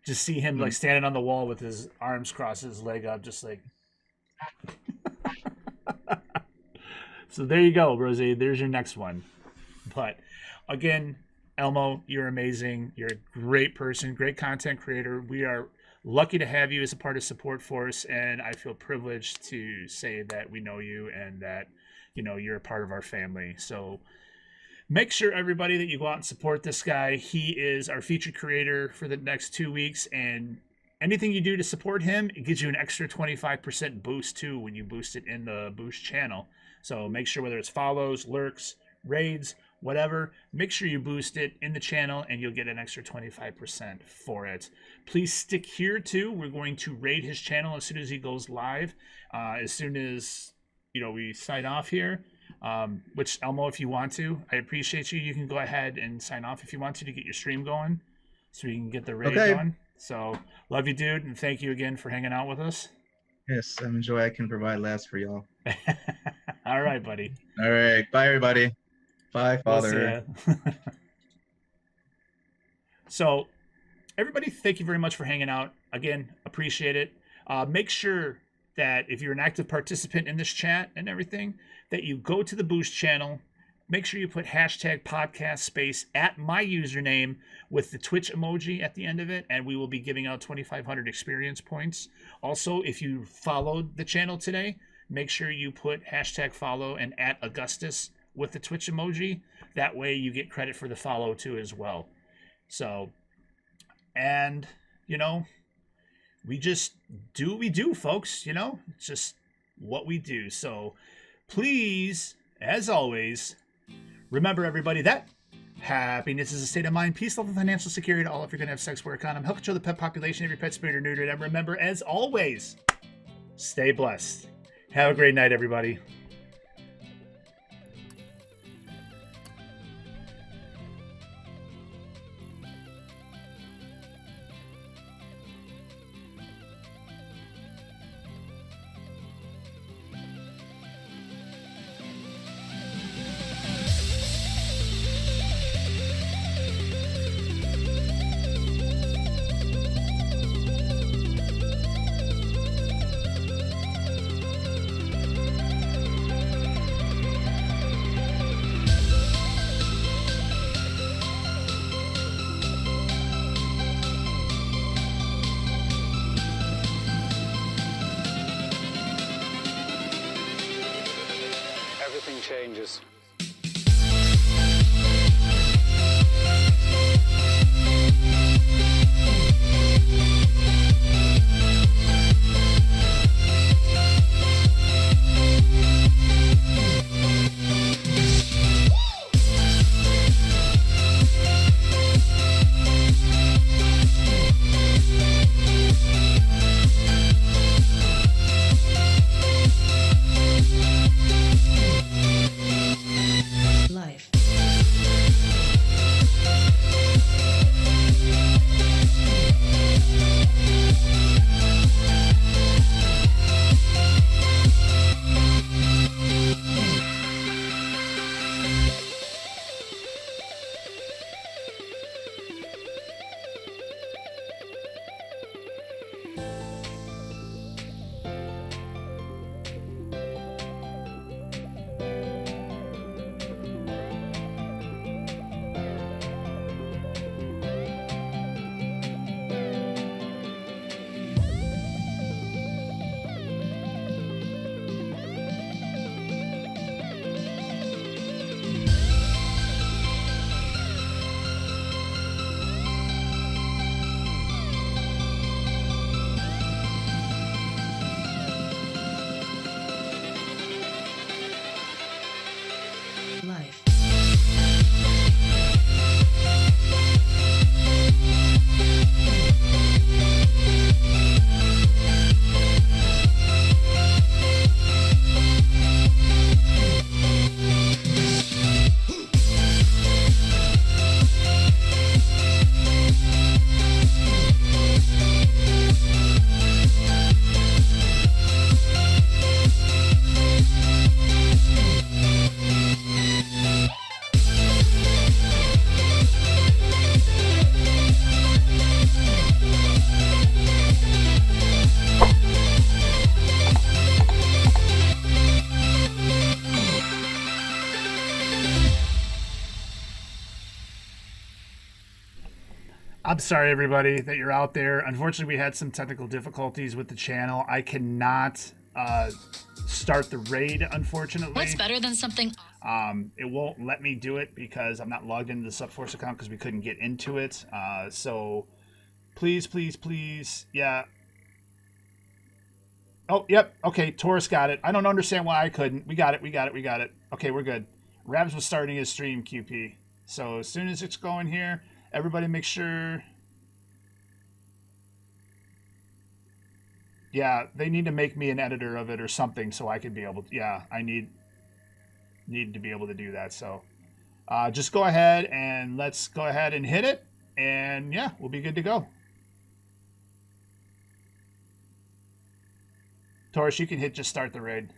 Just see him like Mm. standing on the wall with his arms crossed, his leg up, just like. So there you go, Rose. There's your next one. But again, Elmo, you're amazing. You're a great person, great content creator. We are lucky to have you as a part of SUPforce, and I feel privileged to say that we know you and that you're a part of our family. So make sure everybody that you go out and support this guy. He is our featured creator for the next 2 weeks, and anything you do to support him, it gives you an extra 25% boost too when you boost it in the boost channel. So make sure whether it's follows, lurks, raids, whatever, make sure you boost it in the channel and you'll get an extra 25% for it. Please stick here too. We're going to raid his channel as soon as he goes live. As soon as we sign off here. Which Elmo, if you want to, I appreciate you. You can go ahead and sign off if you want to get your stream going, so we can get the raid Okay. going. So love you, dude, and thank you again for hanging out with us. Yes, I'm enjoy. I can provide laughs for y'all. All right, buddy. All right. Bye, everybody. Bye, We'll see Father. ya. So, everybody, thank you very much for hanging out. Again, appreciate it. Make sure that if you're an active participant in this chat and everything, that you go to the Boost channel. Make sure you put hashtag podcast space at my username with the Twitch emoji at the end of it, and we will be giving out 2,500 experience points. Also, if you followed the channel today, make sure you put hashtag follow and at Augustus with the Twitch emoji. That way you get credit for the follow too as well. So, and we just do what we do, folks. It's just what we do. So please, as always, remember, everybody, that happiness is a state of mind, peace, love, and financial security to all if you're going to have sex, work, condom, help control the pet population, every pet spayed or neutered. And remember, as always, stay blessed. Have a great night, everybody. Everything changes. I'm sorry, everybody, that you're out there. Unfortunately, we had some technical difficulties with the channel. I cannot start the raid, unfortunately. What's better than something? It won't let me do it because I'm not logged into the SUPforce account because we couldn't get into it. So please, please, please. Yeah. Oh, yep. Okay, Taurus got it. I don't understand why I couldn't. We got it. We got it. We got it. Okay, we're good. Rabs was starting his stream, QP. So as soon as it's going here, everybody make sure. Yeah, they need to make me an editor of it or something so I could be able to. Yeah, I need to be able to do that. So just go ahead and let's go ahead and hit it. And yeah, we'll be good to go. Taurus, you can hit just start the raid.